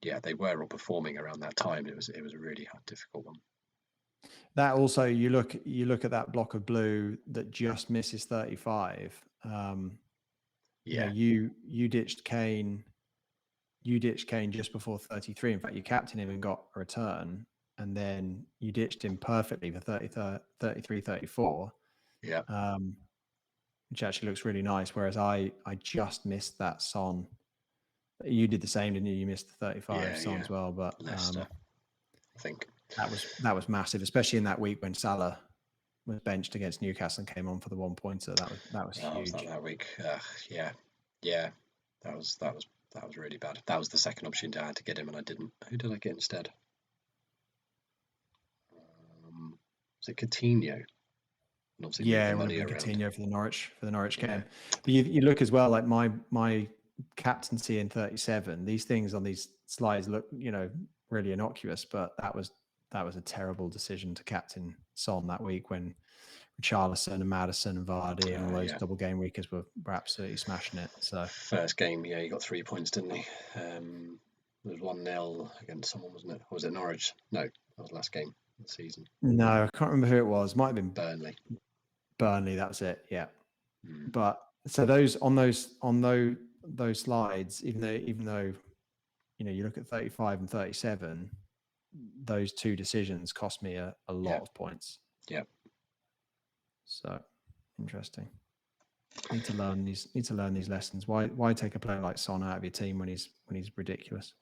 yeah, they were all performing around that time. It was a really difficult one. That also, you look at that block of blue that just misses 35. Yeah. You ditched Kane. You ditched Kane just before 33. In fact, you captained him and got a return, and then you ditched him perfectly for 33, 34. Yeah. Which actually looks really nice. Whereas I just missed that Son. You did the same, didn't you? You missed the 35 Son as well, but Leicester, I think that was massive, especially in that week when Salah was benched against Newcastle and came on for the 1 pointer. That was huge. Was that week? Yeah. That was really bad. That was the second opportunity I had to get him, and I didn't. Who did I get instead? Was it Coutinho? And obviously Yeah, moved the it would money have been around. Coutinho for the Norwich game. But you look as well, like my captaincy in 37. These things on these slides look, really innocuous, but that was a terrible decision to captain Son that week when Richarlison and Maddison and Vardy and all those double game weekers were absolutely smashing it. So first game, he got 3 points, didn't he? It was 1-0 against someone, wasn't it? Or was it Norwich? No, that was the last game of the season. No, I can't remember who it was. Might have been Burnley. That was it. Yeah. But so those slides, even though you look at 35 and 37, those two decisions cost me a lot of points. Yeah. So interesting. Need to learn these lessons. Why take a player like Son out of your team when he's ridiculous?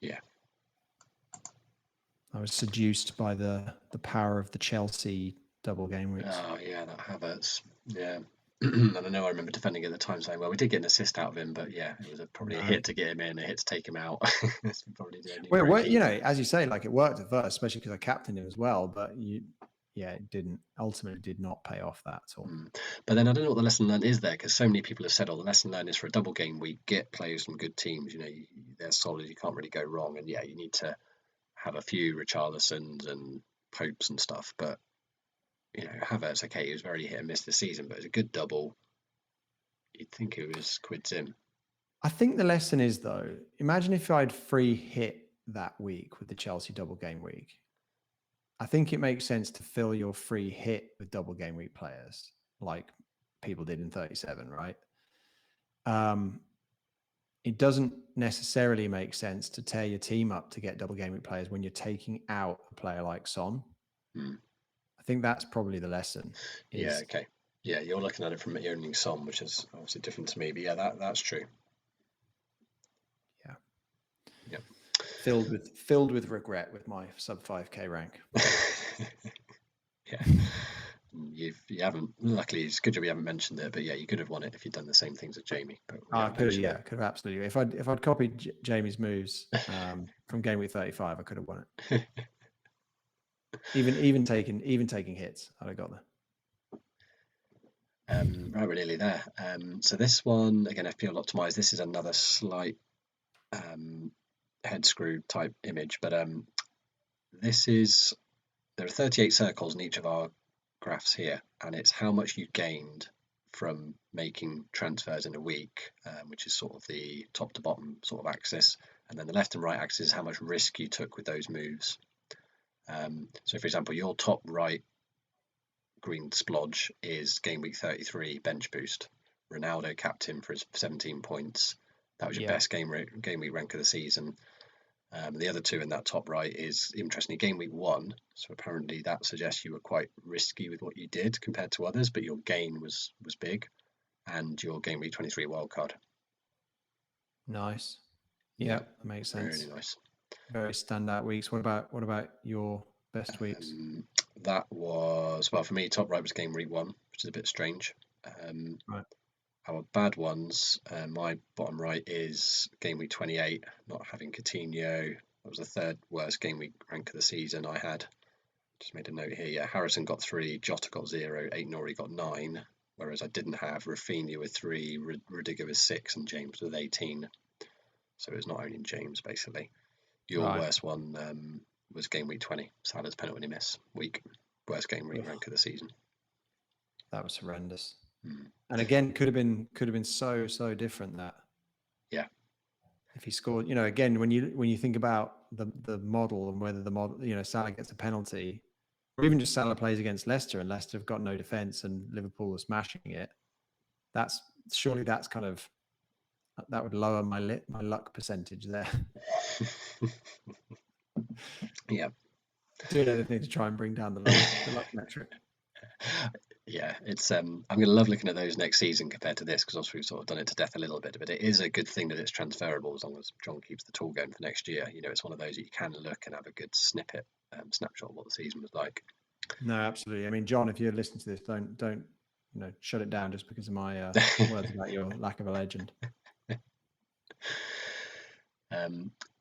Yeah. I was seduced by the power of the Chelsea double game weeks. Oh yeah, that Havertz. Yeah. And I know I remember defending at the time saying, well, we did get an assist out of him, but yeah, it was probably a hit to get him in, a hit to take him out. That's probably the only as you say, like it worked at first, especially because I captained him as well, but it ultimately did not pay off that at all. But then I don't know what the lesson learned is there, because so many people have said, the lesson learned is for a double game week, get players from good teams, they're solid, you can't really go wrong, and you need to have a few Richarlisons and Popes and stuff, but Havertz, okay, he was very hit and miss this season, but it's a good double. You'd think it was quids in. I think the lesson is, though, imagine if I'd free hit that week with the Chelsea double game week. I think it makes sense to fill your free hit with double game week players, like people did in 37, right? It doesn't necessarily make sense to tear your team up to get double game week players when you're taking out a player like Son. I think that's probably the lesson. Okay. Yeah, you're looking at it from owning Son, which is obviously different to me, but yeah, that's true. Yeah. Filled with regret with my sub 5k rank. Yeah. You haven't. Luckily, it's good job you haven't mentioned it, but yeah, you could have won it if you'd done the same things as Jamie. But could have absolutely. If I'd copied Jamie's moves from game week 35, I could have won it. even taking hits, I'd have got there. Right, we're nearly there. So this one again, FPL optimized. This is another slight head screw type image, but there are 38 circles in each of our graphs here, and it's how much you gained from making transfers in a week, which is sort of the top to bottom sort of axis, and then the left and right axis is how much risk you took with those moves. So for example, your top right green splodge is game week 33 bench boost. Ronaldo captain for his 17 points. That was your best game week rank of the season. The other two in that top right is interestingly game week 1. So apparently that suggests you were quite risky with what you did compared to others, but your gain was big, and your game week 23 wildcard. Nice. Yeah, that makes sense. Really nice. Very standout weeks. What about your best weeks? That was, for me, top right was game week 1, which is a bit strange. Right. Our bad ones, my bottom right is game week 28, not having Coutinho. That was the third worst game week rank of the season I had. Just made a note here. Yeah, Harrison got 3, Jota got 0, Aït-Nouri got 9, whereas I didn't have Rafinha with 3, Rudiger with 6, and James with 18. So it was not owning James, basically. Your worst one was game week 20, Salah's penalty miss week. Worst game week rank of the season. That was horrendous. And again, could have been so different that. Yeah. If he scored, again, when you think about the model and whether the model, Salah gets a penalty, or even just Salah plays against Leicester and Leicester have got no defence and Liverpool are smashing it, surely that's kind of, that would lower my luck percentage there. Yeah. Doing anything to try and bring down the luck metric. Yeah, it's I'm gonna love looking at those next season compared to this, because obviously we've sort of done it to death a little bit, but it is a good thing that it's transferable as long as John keeps the tool going for next year. It's one of those that you can look and have a good snapshot of what the season was like. No, absolutely. I mean, John, if you're listening to this, don't shut it down just because of my words about your lack of a legend.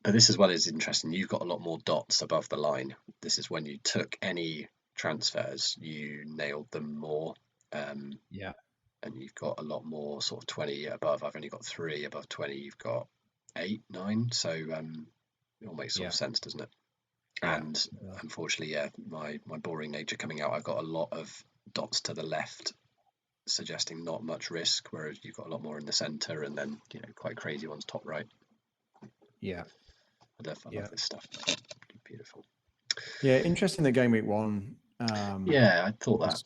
But this as well is interesting. You've got a lot more dots above the line. This is when you took any transfers, you nailed them more. Yeah. And you've got a lot more sort of 20 above. I've only got 3 above 20. You've got 8, 9. So it all makes sort of sense, doesn't it? Yeah. And unfortunately, my boring nature coming out, I've got a lot of dots to the left, suggesting not much risk, whereas you've got a lot more in the centre, and then quite crazy ones top right. Yeah. I love this stuff. Beautiful. Yeah, interesting that game week 1. I thought that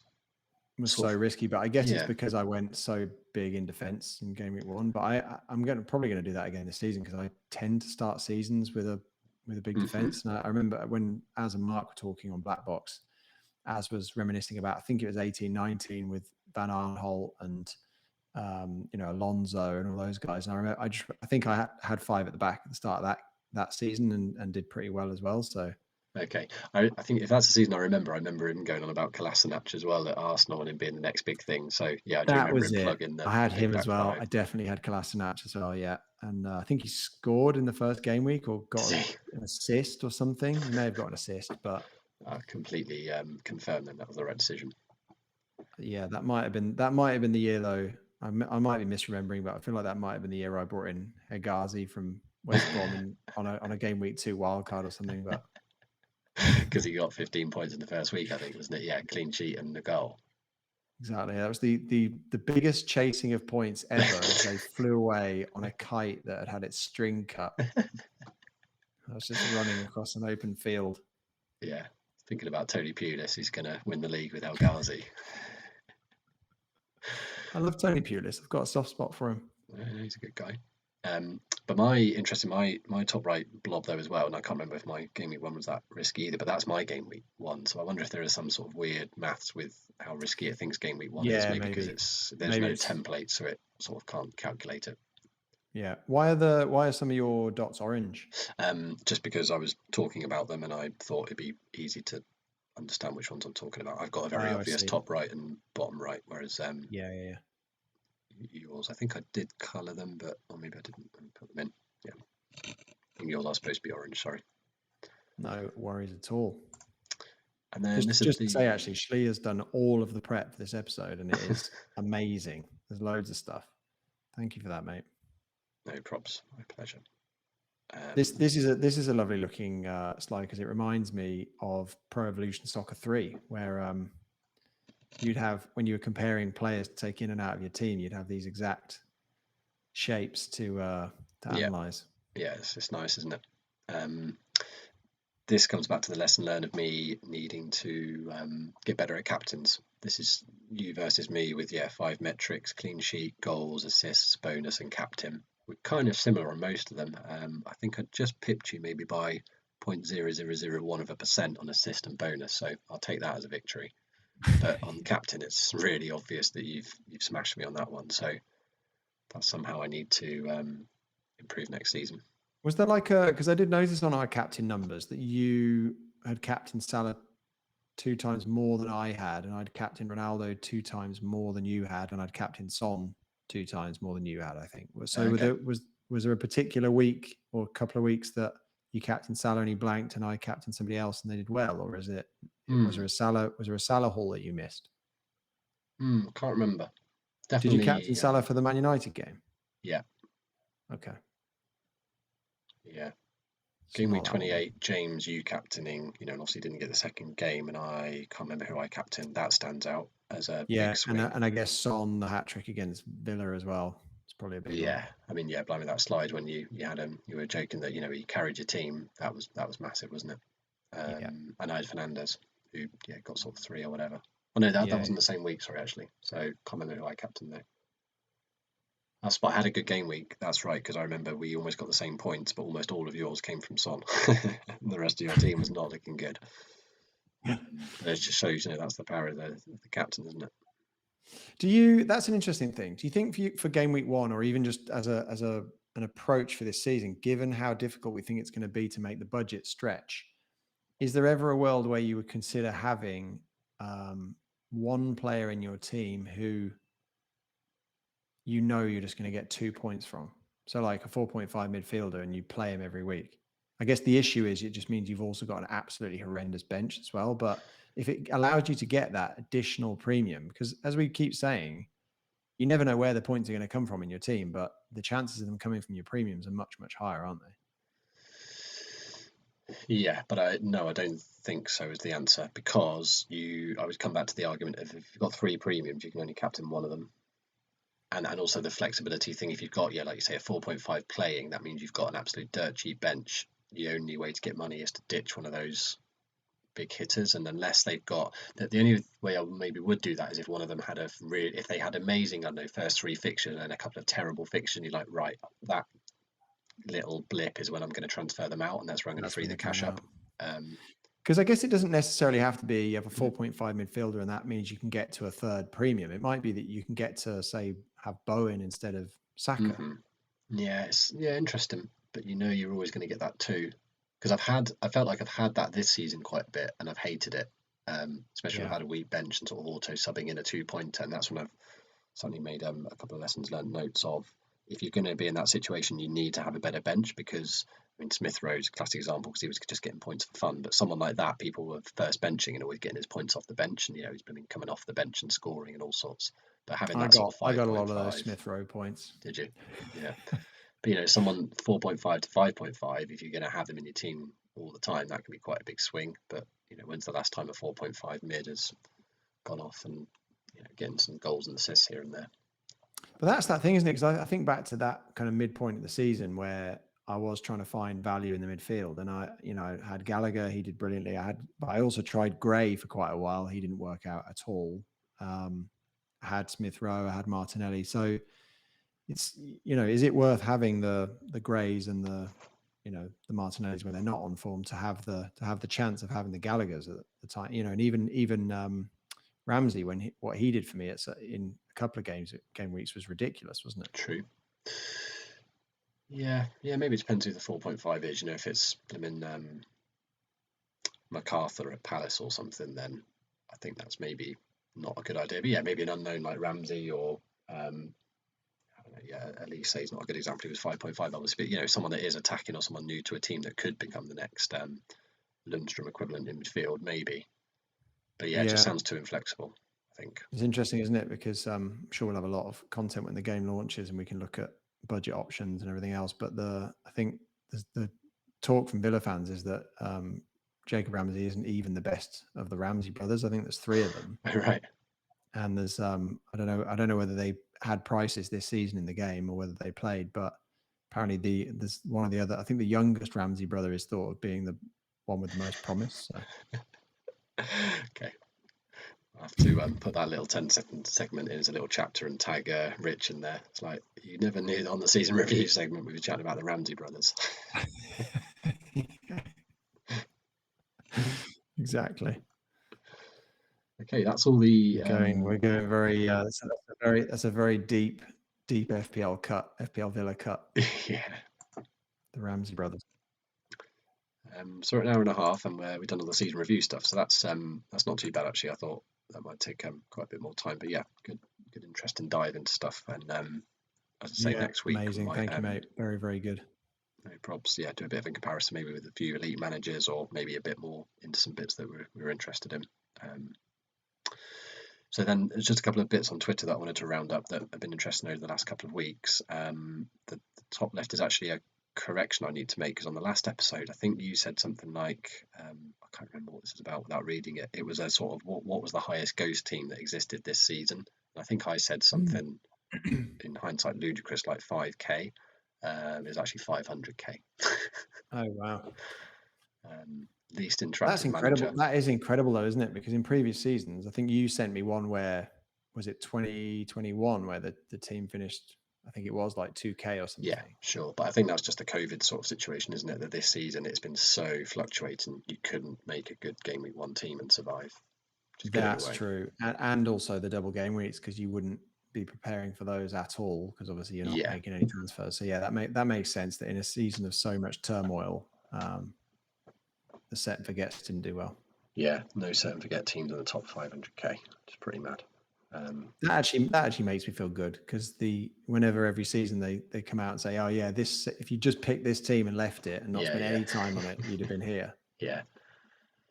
was so risky, but I guess it's because I went so big in defence in game week 1. But I'm probably going to do that again this season, because I tend to start seasons with a big defence. And I remember when Az and Mark were talking on Black Box, Az was reminiscing about, I think it was 18-19 with Van Aanholt and Alonso and all those guys. And I remember I think I had 5 at the back at the start of that season and did pretty well as well. So okay, I think if that's the season I remember him going on about Kolasinac as well at Arsenal and him being the next big thing. So yeah, I do remember him plugging the. I had him as well. 5. I definitely had Kolasinac as well. Yeah, and I think he scored in the first game week or got an assist or something. He may have got an assist, but I completely confirmed that was the right decision. Yeah, that might have been the year though. I might be misremembering, but I feel like that might have been the year I brought in Hegazi from West Brom on a game week 2 wildcard or something. But because he got 15 points in the first week, I think, wasn't it? Yeah, clean sheet and the goal. Exactly. That was the biggest chasing of points ever as they flew away on a kite that had its string cut. I was just running across an open field. Yeah, thinking about Tony Pulis, who's going to win the league with El Ghazi. I love Tony Pulis. I've got a soft spot for him. He's a good guy. But my top right blob though as well, and I can't remember if my game week 1 was that risky either, but that's my game week 1. So I wonder if there is some sort of weird maths with how risky it thinks game week 1 is, maybe because there's no template, so it sort of can't calculate it. Yeah. Why are some of your dots orange? Just because I was talking about them and I thought it'd be easy to understand which ones I'm talking about. I've got a very obvious top right and bottom right, whereas yours, I think I did colour them, or maybe I didn't put them in. Yeah, and yours are supposed to be orange. Sorry. No worries at all. And then just to say, actually, Shlee has done all of the prep for this episode, and it is amazing. There's loads of stuff. Thank you for that, mate. No props. My pleasure. This is a lovely looking slide, because it reminds me of Pro Evolution Soccer 3, where you'd have, when you were comparing players to take in and out of your team, you'd have these exact shapes to analyze. Yeah, it's nice, isn't it? This comes back to the lesson learned of me needing to get better at captains. This is you versus me with 5 metrics: clean sheet, goals, assists, bonus, and captain. We're kind of similar on most of them. I think I just pipped you maybe by 0.0001% on assist and bonus, so I'll take that as a victory. But on captain, it's really obvious that you've smashed me on that one. So that's somehow I need to improve next season. Was there because I did notice on our captain numbers that you had captain Salah 2 times more than I had, and I'd captain Ronaldo 2 times more than you had, and I'd captain Son 2 times more than you had, I think. So was there a particular week or a couple of weeks that you captained Salah and he blanked, and I captained somebody else and they did well, or was there a Salah haul that you missed? Can't remember. Definitely. Did you captain Salah for the Man United game? Yeah. Okay. Yeah. Game week 28, James, you captaining, and obviously didn't get the second game, and I can't remember who I captained. That stands out as a big swing. And I guess Son, the hat trick against Villa as well. It's probably a big one. I mean, blimey, that slide when you had him, you were joking that he carried your team. That was massive, wasn't it? And I had Fernandez, who got sort of 3 or whatever. Oh no, that wasn't the same week. Sorry, actually. So can't remember who I captained though. That's why I had a good game week. That's right, because I remember we almost got the same points, but almost all of yours came from Son. The rest of your team was not looking good. But it just shows, that's the power of the captain, isn't it? That's an interesting thing. Do you think for game week 1, or even just as an approach for this season, given how difficult we think it's going to be to make the budget stretch, is there ever a world where you would consider having one player in your team who you're just going to get 2 points from? So like a 4.5 midfielder, and you play him every week. I guess the issue is it just means you've also got an absolutely horrendous bench as well. But if it allows you to get that additional premium, because as we keep saying, you never know where the points are going to come from in your team, but the chances of them coming from your premiums are much, much higher, aren't they? Yeah, but I don't think so is the answer, because I would come back to the argument of, if you've got 3 premiums, you can only captain one of them. And also the flexibility thing. If you've got, like you say, a 4.5 playing, that means you've got an absolute dirt cheap bench. The only way to get money is to ditch one of those big hitters, and unless they've got the only way I maybe would do that is if one of them had if they had amazing, I don't know, first 3 fixtures and a couple of terrible fixtures, and you're like, right, that little blip is when I'm going to transfer them out, and that's where I'm going to free the cash up. Because I guess it doesn't necessarily have to be you have a 4.5 midfielder and that means you can get to a 3rd premium. It might be that you can get to, say, have Bowen instead of Saka. Mm-hmm. Yeah, interesting. But you're always going to get that too. Because I felt like I've had that this season quite a bit, and I've hated it. Especially when I've had a weak bench and sort of auto subbing in a 2-pointer, and that's when I've suddenly made a couple of lessons learned notes of, if you're going to be in that situation, you need to have a better bench, because Smith Rowe's a classic example, because he was just getting points for fun. But someone like that, people were first benching and always getting his points off the bench, and he's been coming off the bench and scoring and all sorts. But having that sort of 5.5, I got a lot of those Smith Rowe points. Did you? Yeah. But someone 4.5 to 5.5, if you're going to have them in your team all the time, that can be quite a big swing. But when's the last time a 4.5 mid has gone off and getting some goals and assists here and there? But that's that thing, isn't it? Because I think back to that kind of midpoint of the season where I was trying to find value in the midfield, and I had Gallagher, he did brilliantly. But I also tried Gray for quite a while. He didn't work out at all. I had Smith Rowe, I had Martinelli. So it's, is it worth having the Grays and the Martinellis when they're not on form to have the chance of having the Gallaghers at the time, and even Ramsey, what he did for me in a couple of game weeks was ridiculous, wasn't it? True. Yeah, maybe it depends who the 4.5 is. If it's MacArthur at Palace or something, then I think that's maybe not a good idea. But yeah, maybe an unknown like Ramsey, or Elise is not a good example. He was 5.5 obviously, but someone that is attacking, or someone new to a team that could become the next Lundstrom equivalent in midfield, maybe. But it just sounds too inflexible, I think. It's interesting, isn't it? Because I'm sure we'll have a lot of content when the game launches and we can look at budget options and everything else. But I think the talk from Villa fans is that Jacob Ramsey isn't even the best of the Ramsey brothers. I think there's 3 of them. Right. And there's I don't know whether they had prices this season in the game or whether they played, but apparently there's one of the other. I think the youngest Ramsey brother is thought of being the one with the most promise. So. Okay. I have to put that little 10-second segment in as a little chapter and tag Rich in there. It's like, you never knew on the season review segment we were chatting about the Ramsey brothers. Exactly. Okay, that's all the. We're going very. That's a very deep FPL Villa cut. Yeah. The Ramsey brothers. So we're at an hour and a half, and we've done all the season review stuff. So that's not too bad actually. I thought that might take quite a bit more time, but yeah, good interesting dive into stuff. And as I say, next week, amazing. Thank you, mate. Very, very good. No probs. Yeah, do a bit of a comparison maybe with a few elite managers, or maybe a bit more into some bits that we were interested in. So then there's just a couple of bits on Twitter that I wanted to round up that have been interesting over the last couple of weeks. The top left is actually a correction I need to make, because on the last episode, I think you said something like, I can't remember what this is about without reading it. It was a sort of what was the highest ghost team that existed this season. And I think I said something in hindsight ludicrous like 5k. It was actually 500k. Oh wow. Least interactive. That's incredible. Manager. That is incredible though, isn't it? Because in previous seasons, I think you sent me one where, was it 2021, where the team finished I think it was like 2K or something. Yeah, sure. But I think that's just a COVID sort of situation, isn't it? That this season it's been so fluctuating, you couldn't make a good game week 1 team and survive. Just That's true. And also the double game weeks, because you wouldn't be preparing for those at all, because obviously you're not making any transfers. So yeah, that makes sense that in a season of so much turmoil, the set and forgets didn't do well. Yeah, no set and forget teams in the top 500k, which is pretty mad. That actually makes me feel good, because whenever every season they come out and say, oh yeah, this, if you just picked this team and left it and not spent any time on it, you'd have been here. Yeah.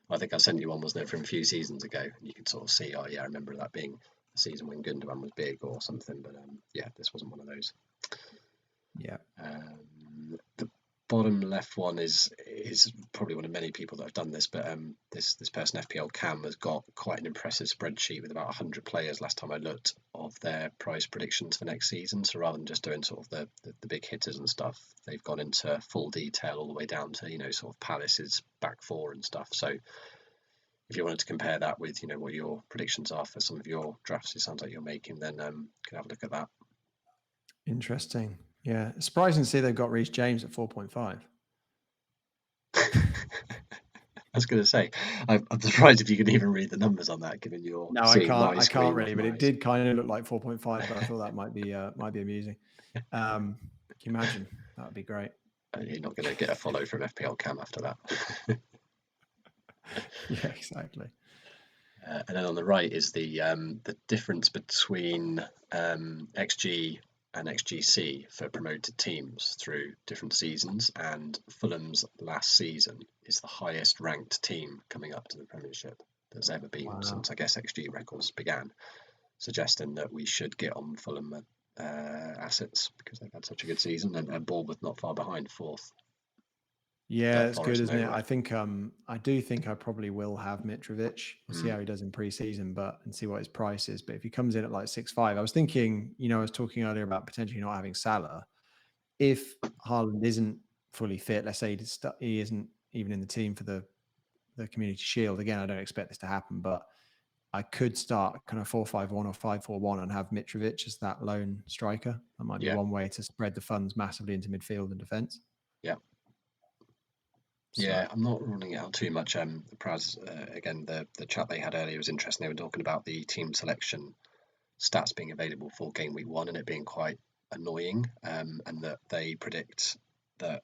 I think I sent you one, wasn't it, from a few seasons ago, and you could sort of see, oh yeah, I remember that being the season when Gundogan was big or something, but yeah, this wasn't one of those. Yeah. The bottom left one is probably one of many people that have done this, but this person, FPL Cam, has got quite an impressive spreadsheet with about 100 players last time I looked of their prize predictions for next season. So rather than just doing sort of the big hitters and stuff, they've gone into full detail all the way down to sort of Palace's back four and stuff. So if you wanted to compare that with what your predictions are for some of your drafts, it sounds like you're making, then you can have a look at that. Interesting. Yeah, it's surprising to see they've got Reece James at 4.5. I was going to say, I'm surprised if you can even read the numbers on that, given your. No, I can't really, but it did kind of look like 4.5. But I thought that might be amusing. Can you imagine? That would be great. You're not going to get a follow from FPL Cam after that. Yeah, exactly. And then on the right is the difference between XG and XGC for promoted teams through different seasons, and Fulham's last season is the highest ranked team coming up to the Premiership there's ever been since, I guess, XG records began, suggesting that we should get on Fulham assets because they've had such a good season, and Bournemouth not far behind, fourth. Yeah, it's good, isn't it? I think I do think I probably will have Mitrovic. We'll see how he does in pre-season, and see what his price is. But if he comes in at like 6.5, I was thinking, I was talking earlier about potentially not having Salah. If Haaland isn't fully fit, let's say he isn't even in the team for the Community Shield. Again, I don't expect this to happen, but I could start kind of 4-5-1 or 5-4-1 and have Mitrovic as that lone striker. That might be one way to spread the funds massively into midfield and defence. Yeah. Yeah, I'm not ruling it out too much. Praz, again, the chat they had earlier was interesting. They were talking about the team selection stats being available for game week 1 and it being quite annoying, and that they predict that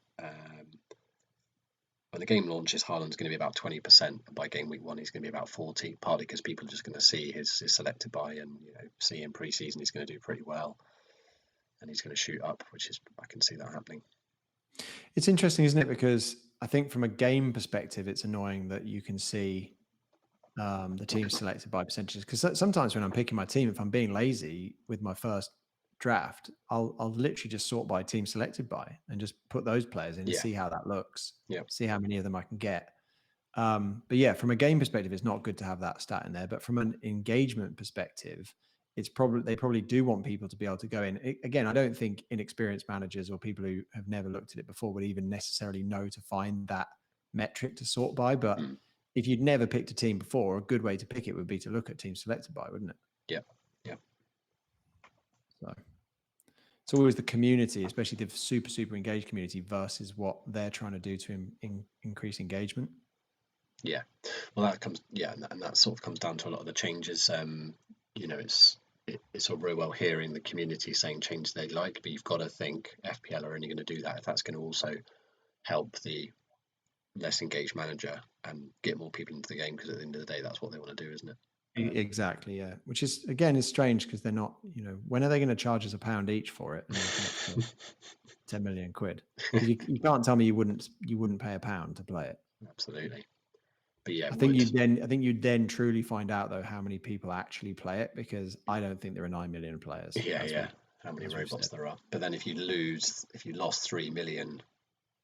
when the game launches, Haaland's going to be about 20%, and by game week 1 he's going to be about 40%, partly because people are just going to see his selected by and see in pre-season he's going to do pretty well and he's going to shoot up, which is, I can see that happening. It's interesting, isn't it? Because I think from a game perspective, it's annoying that you can see the team selected by percentages. Because sometimes when I'm picking my team, if I'm being lazy with my first draft, I'll literally just sort by team selected by and just put those players in and see how that looks. See how many of them I can get. But yeah, from a game perspective, it's not good to have that stat in there. But from an engagement perspective, they probably do want people to be able to go in. Again, I don't think inexperienced managers or people who have never looked at it before would even necessarily know to find that metric to sort by. But if you'd never picked a team before, a good way to pick it would be to look at teams selected by, wouldn't it? Yeah. So it's always the community, especially the super engaged community, versus what they're trying to do to increase engagement. Yeah, well, that comes, and that sort of comes down to a lot of the changes. It's all very well hearing the community saying change they like, but you've got to think FPL are only going to do that if that's going to also help the less engaged manager and get more people into the game, because at the end of the day, that's what they want to do, isn't it? Exactly, yeah. Which is, again, is strange because they're not, when are they going to charge us £1 each for it? And 10 million quid. You can't tell me you wouldn't pay £1 to play it. Absolutely. But yeah, I think you'd then truly find out though how many people actually play it, because I don't think there are 9 million players. How many robots there are. But then if you lost 3 million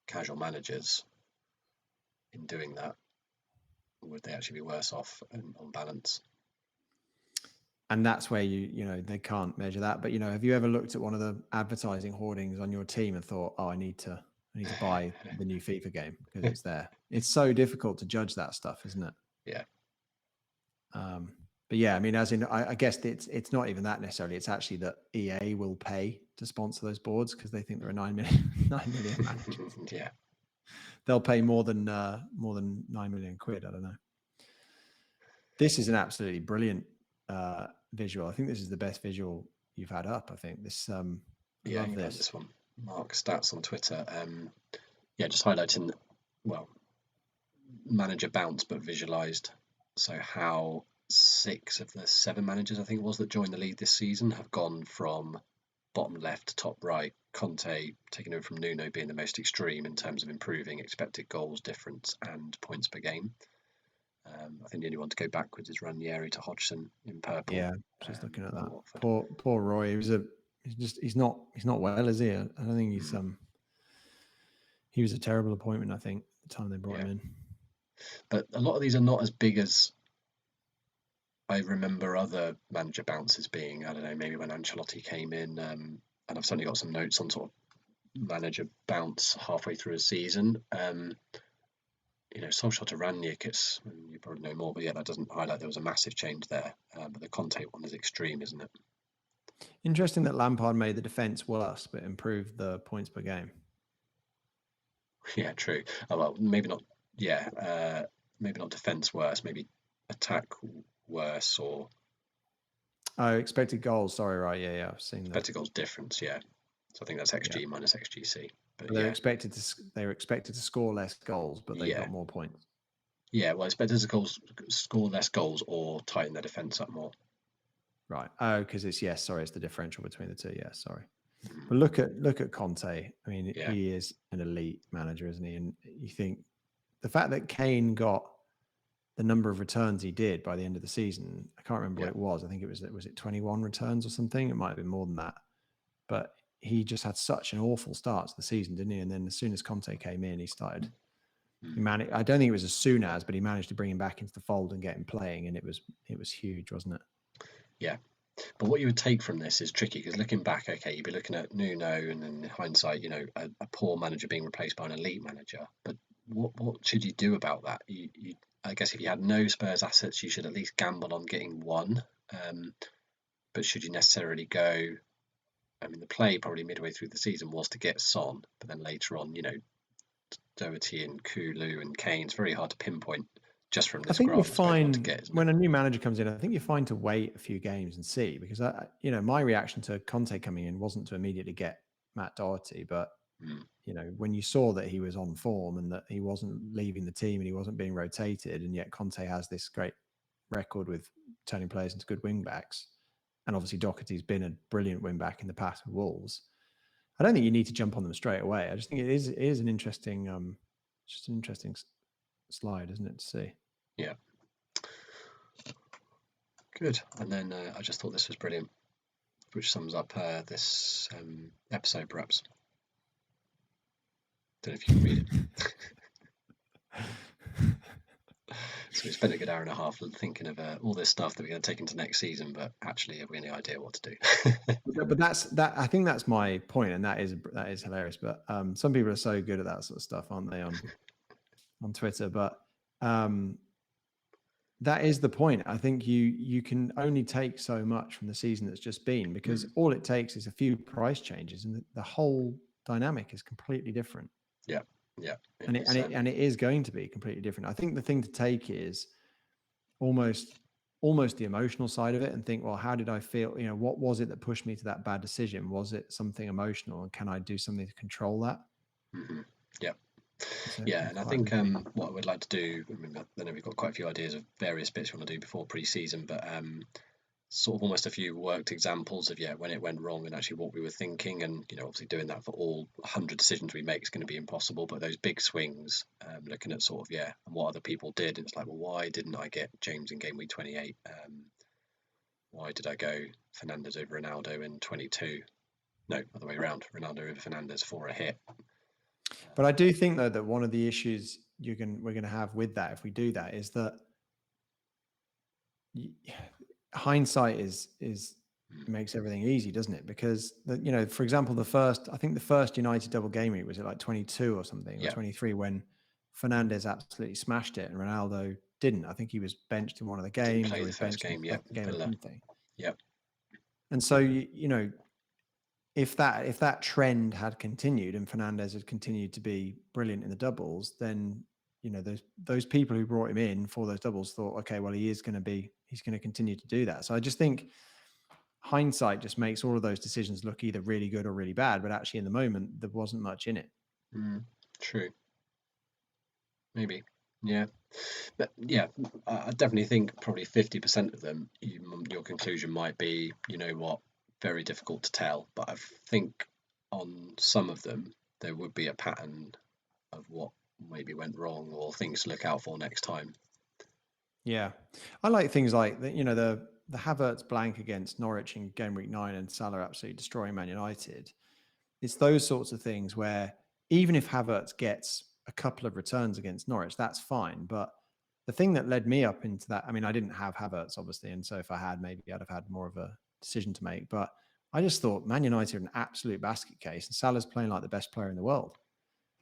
casual managers in doing that, would they actually be worse off on balance? And that's where they can't measure that. But have you ever looked at one of the advertising hoardings on your team and thought, oh, I need to buy the new FIFA game because it's there? It's so difficult to judge that stuff, isn't it? Yeah. But yeah, I mean, as in, I guess it's not even that necessarily. It's actually that EA will pay to sponsor those boards because they think there are 9 million managers. Yeah, they'll pay more than 9 million quid. I don't know. This is an absolutely brilliant visual. I think this is the best visual you've had up. I think this. I love this one. Mark Stats on Twitter. Just highlighting, manager bounce, but visualized. So how 6 of the 7 managers, I think it was, that joined the league this season have gone from bottom left to top right. Conte taking over from Nuno being the most extreme in terms of improving expected goals difference and points per game. I think the only one to go backwards is Ranieri to Hodgson in purple. Yeah, just looking at that. Poor Roy. He's not well, is he? I don't think he's he was a terrible appointment, I think, at the time they brought him in. But a lot of these are not as big as I remember other manager bounces being. I don't know, maybe when Ancelotti came in, and I've certainly got some notes on sort of manager bounce halfway through a season. Solskjaer to Rangnick, you probably know more, but yeah, that doesn't highlight there was a massive change there. But the Conte one is extreme, isn't it? Interesting that Lampard made the defence worse, but improved the points per game. Yeah, true. Oh, well, maybe not. Yeah, maybe not defence worse. Maybe attack worse, or expected goals. Sorry, right? Yeah, I've seen that. Expected goals difference. Yeah, so I think that's XG minus XGC. But they were expected to score less goals, but they got more points. Yeah, well, expected to score less goals or tighten their defence up more. Right. Oh, because it's the differential between the two. Yeah, sorry. But look at Conte. I mean, he is an elite manager, isn't he? And you think the fact that Kane got the number of returns he did by the end of the season, I can't remember what it was. I think was it 21 returns or something? It might have been more than that. But he just had such an awful start to the season, didn't he? And then as soon as Conte came in, he started. I don't think it was as soon as, but he managed to bring him back into the fold and get him playing, and it was huge, wasn't it? Yeah. But what you would take from this is tricky, because looking back, okay, you'd be looking at Nuno, and in hindsight, a poor manager being replaced by an elite manager. But what should you do about that? I guess if you had no Spurs assets, you should at least gamble on getting one. But should you necessarily go? I mean, the play probably midway through the season was to get Son, but then later on, Doherty and Kulu and Kane, it's very hard to pinpoint just from this graph. I think you're fine when a new manager comes in. I think you're fine to wait a few games and see, because my reaction to Conte coming in wasn't to immediately get Matt Doherty, but when you saw that he was on form and that he wasn't leaving the team and he wasn't being rotated, and yet Conte has this great record with turning players into good wing backs, and obviously Doherty's been a brilliant wing back in the past with Wolves. I don't think you need to jump on them straight away. I just think it is an interesting, just an interesting slide, isn't it, to see? Yeah. Good. And then I just thought this was brilliant, which sums up this episode, perhaps. Don't know if you can read it. So we spent a good hour and a half thinking of all this stuff that we're going to take into next season, but actually, have we any idea what to do? But I think that's my point, and that is hilarious. But some people are so good at that sort of stuff, aren't they, on Twitter? But that is the point. I think you can only take so much from the season that's just been, because all it takes is a few price changes, and the whole dynamic is completely different. Yeah. And it is going to be completely different. I think the thing to take is almost the emotional side of it, and think, well, how did I feel? What was it that pushed me to that bad decision? Was it something emotional, and can I do something to control that? Mm-hmm. Yeah. And I think what I would like to do, I know we've got quite a few ideas of various bits we want to do before pre-season, but sort of almost a few worked examples of when it went wrong and actually what we were thinking. And obviously doing that for all 100 decisions we make is going to be impossible, but those big swings, looking at sort of and what other people did, it's like, well, why didn't I get James in game week 28? Why did I go Fernandes over Ronaldo in 22? No, other way around, Ronaldo over Fernandes for a hit. But I do think, though, that one of the issues we're going to have with that, if we do that, is that hindsight makes everything easy, doesn't it? Because for example, the first United double game week, was it like 22 or something, or 23, when Fernandes absolutely smashed it and Ronaldo didn't. I think he was benched in one of the games, or he was benched in the second game or something. Yeah. And so if that trend had continued and Fernandes had continued to be brilliant in the doubles, then those people who brought him in for those doubles thought, okay, well, he's going to continue to do that. So I just think hindsight just makes all of those decisions look either really good or really bad, but actually in the moment there wasn't much in it. True. Maybe. Yeah. But yeah, I definitely think probably 50% of them, your conclusion might be, you know what, very difficult to tell. But I think on some of them, there would be a pattern of what maybe went wrong or things to look out for next time. Yeah. I like things like, the Havertz blank against Norwich in game week 9 and Salah absolutely destroying Man United. It's those sorts of things where even if Havertz gets a couple of returns against Norwich, that's fine. But the thing that led me up into that, I mean, I didn't have Havertz, obviously. And so if I had, maybe I'd have had more of a decision to make. But I just thought Man United are an absolute basket case and Salah's playing like the best player in the world.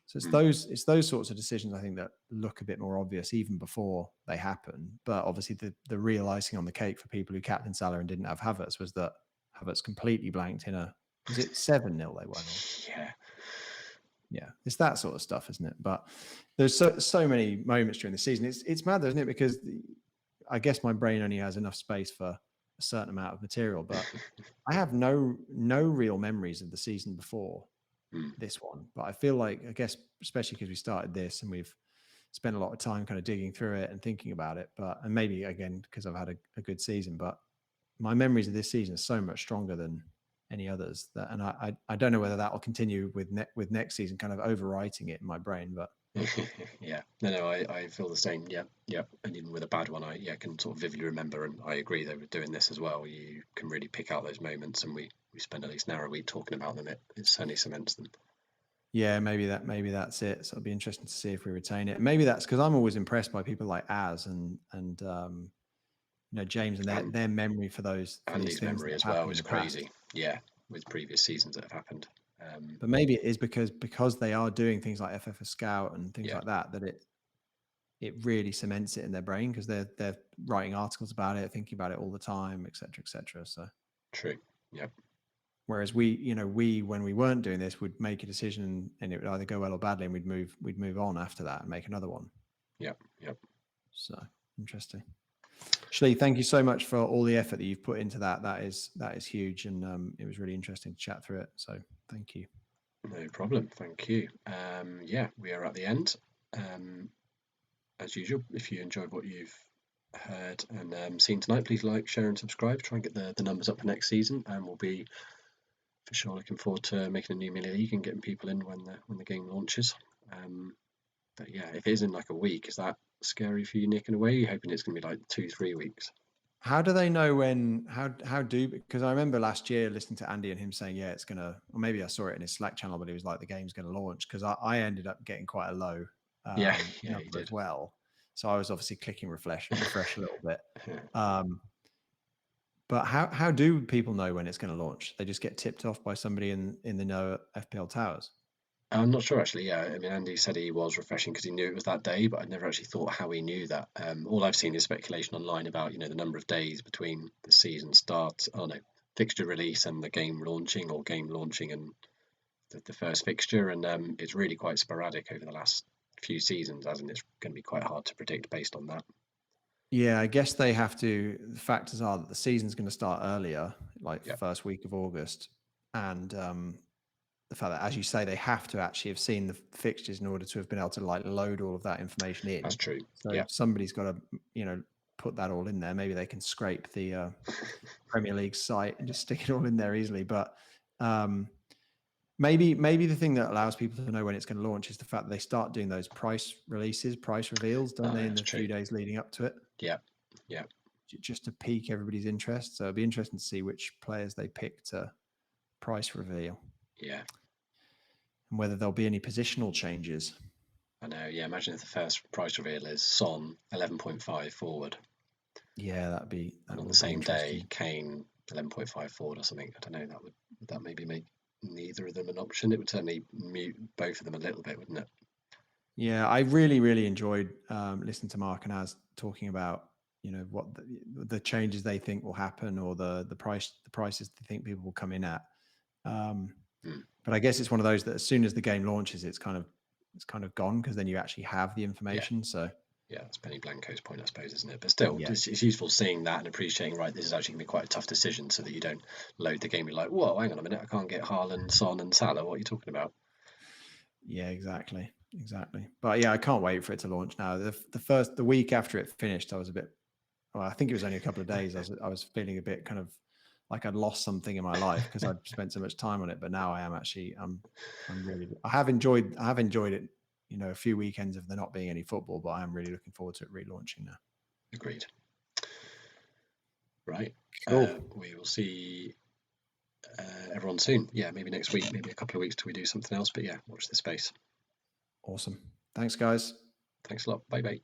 So it's those sorts of decisions, I think, that look a bit more obvious even before they happen. But obviously the real icing on the cake for people who captained Salah and didn't have Havertz was that Havertz completely blanked was it 7-0 they won? Yeah, it's that sort of stuff, isn't it? But there's so many moments during the season. It's mad, isn't it? Because I guess my brain only has enough space for a certain amount of material, but I have no real memories of the season before this one. But I feel like, I guess, especially because we started this and we've spent a lot of time kind of digging through it and thinking about it, and maybe again because I've had a good season, but my memories of this season are so much stronger than any others, and I don't know whether that will continue with next season kind of overwriting it in my brain. But yeah, no, I feel the same. Yeah, and even with a bad one, I can sort of vividly remember, and I agree they were doing this as well. You can really pick out those moments, and we spend at least an hour a week talking about them. It certainly cements them. Yeah, maybe that's it. So it'll be interesting to see if we retain it. Maybe that's because I'm always impressed by people like Az and James and their memory for these things memory as well is crazy. Yeah, with previous seasons that have happened. But maybe it is because they are doing things like FF Scout and things like that it really cements it in their brain because they're writing articles about it, thinking about it all the time, etc., etc. So true. Yeah. Whereas we when we weren't doing this would make a decision and it would either go well or badly, and we'd move on after that and make another one. Yep. So interesting. Shlee, thank you so much for all the effort that you've put into that. That is huge, and it was really interesting to chat through it. So thank you. No problem. Thank you. Yeah, we are at the end. As usual, if you enjoyed what you've heard and seen tonight, please like, share, and subscribe. Try and get the numbers up for next season, and we'll be for sure looking forward to making a new mini league and getting people in when the game launches. But yeah, if it is in like a week, is that scary for you, Nick? In a way, are you hoping it's going to be like 2-3 weeks? How do they know when? Because I remember last year listening to Andy and him saying, yeah, it's gonna. Or maybe I saw it in his Slack channel, but he was like, the game's going to launch, because I ended up getting quite a low number as well. So I was obviously clicking refresh a little bit. But how do people know when it's going to launch? They just get tipped off by somebody in the know at FPL Towers. I'm not sure actually. Yeah, I mean, Andy said he was refreshing because he knew it was that day, but I never actually thought how he knew that. All I've seen is speculation online about the number of days between the season start, fixture release and the game launching, or game launching and the first fixture, and it's really quite sporadic over the last few seasons, as in it's going to be quite hard to predict based on that. Yeah, I guess they have to. The factors are that the season's going to start earlier, like first week of August, and the fact that, as you say, they have to actually have seen the fixtures in order to have been able to like load all of that information in. That's true. So somebody's got to, put that all in there. Maybe they can scrape the Premier League site and just stick it all in there easily. But maybe the thing that allows people to know when it's going to launch is the fact that they start doing those price reveals, don't they, in the few days leading up to it? Yeah. Just to pique everybody's interest. So it'll be interesting to see which players they pick to price reveal. Yeah. And whether there'll be any positional changes. I know, yeah. Imagine if the first price reveal is Son 11.5 forward. Yeah, that'd be on the same day, Kane 11.5 forward or something. I don't know. Would that maybe make neither of them an option? It would certainly mute both of them a little bit, wouldn't it? Yeah, I really, really enjoyed listening to Mark and Az talking about what the changes they think will happen, or the prices they think people will come in at. But I guess it's one of those that as soon as the game launches, it's kind of gone, because then you actually have the information. Yeah. So yeah, that's Penny Blanco's point, I suppose, isn't it? But still, it's useful seeing that and appreciating, right, this is actually going to be quite a tough decision, so that you don't load the game and be like, whoa, hang on a minute, I can't get Haaland, Son and Salah. What are you talking about? Yeah, exactly. But yeah, I can't wait for it to launch now. The week after it finished, I was a bit, well, I think it was only a couple of days. I was feeling a bit kind of like I'd lost something in my life because I'd spent so much time on it. But now I am actually, I have enjoyed it, a few weekends of there not being any football, but I am really looking forward to it relaunching now. Agreed. Right. Cool. We will see everyone soon. Yeah, maybe next week, maybe a couple of weeks till we do something else. But yeah, watch this space. Awesome. Thanks, guys. Thanks a lot. Bye. Bye.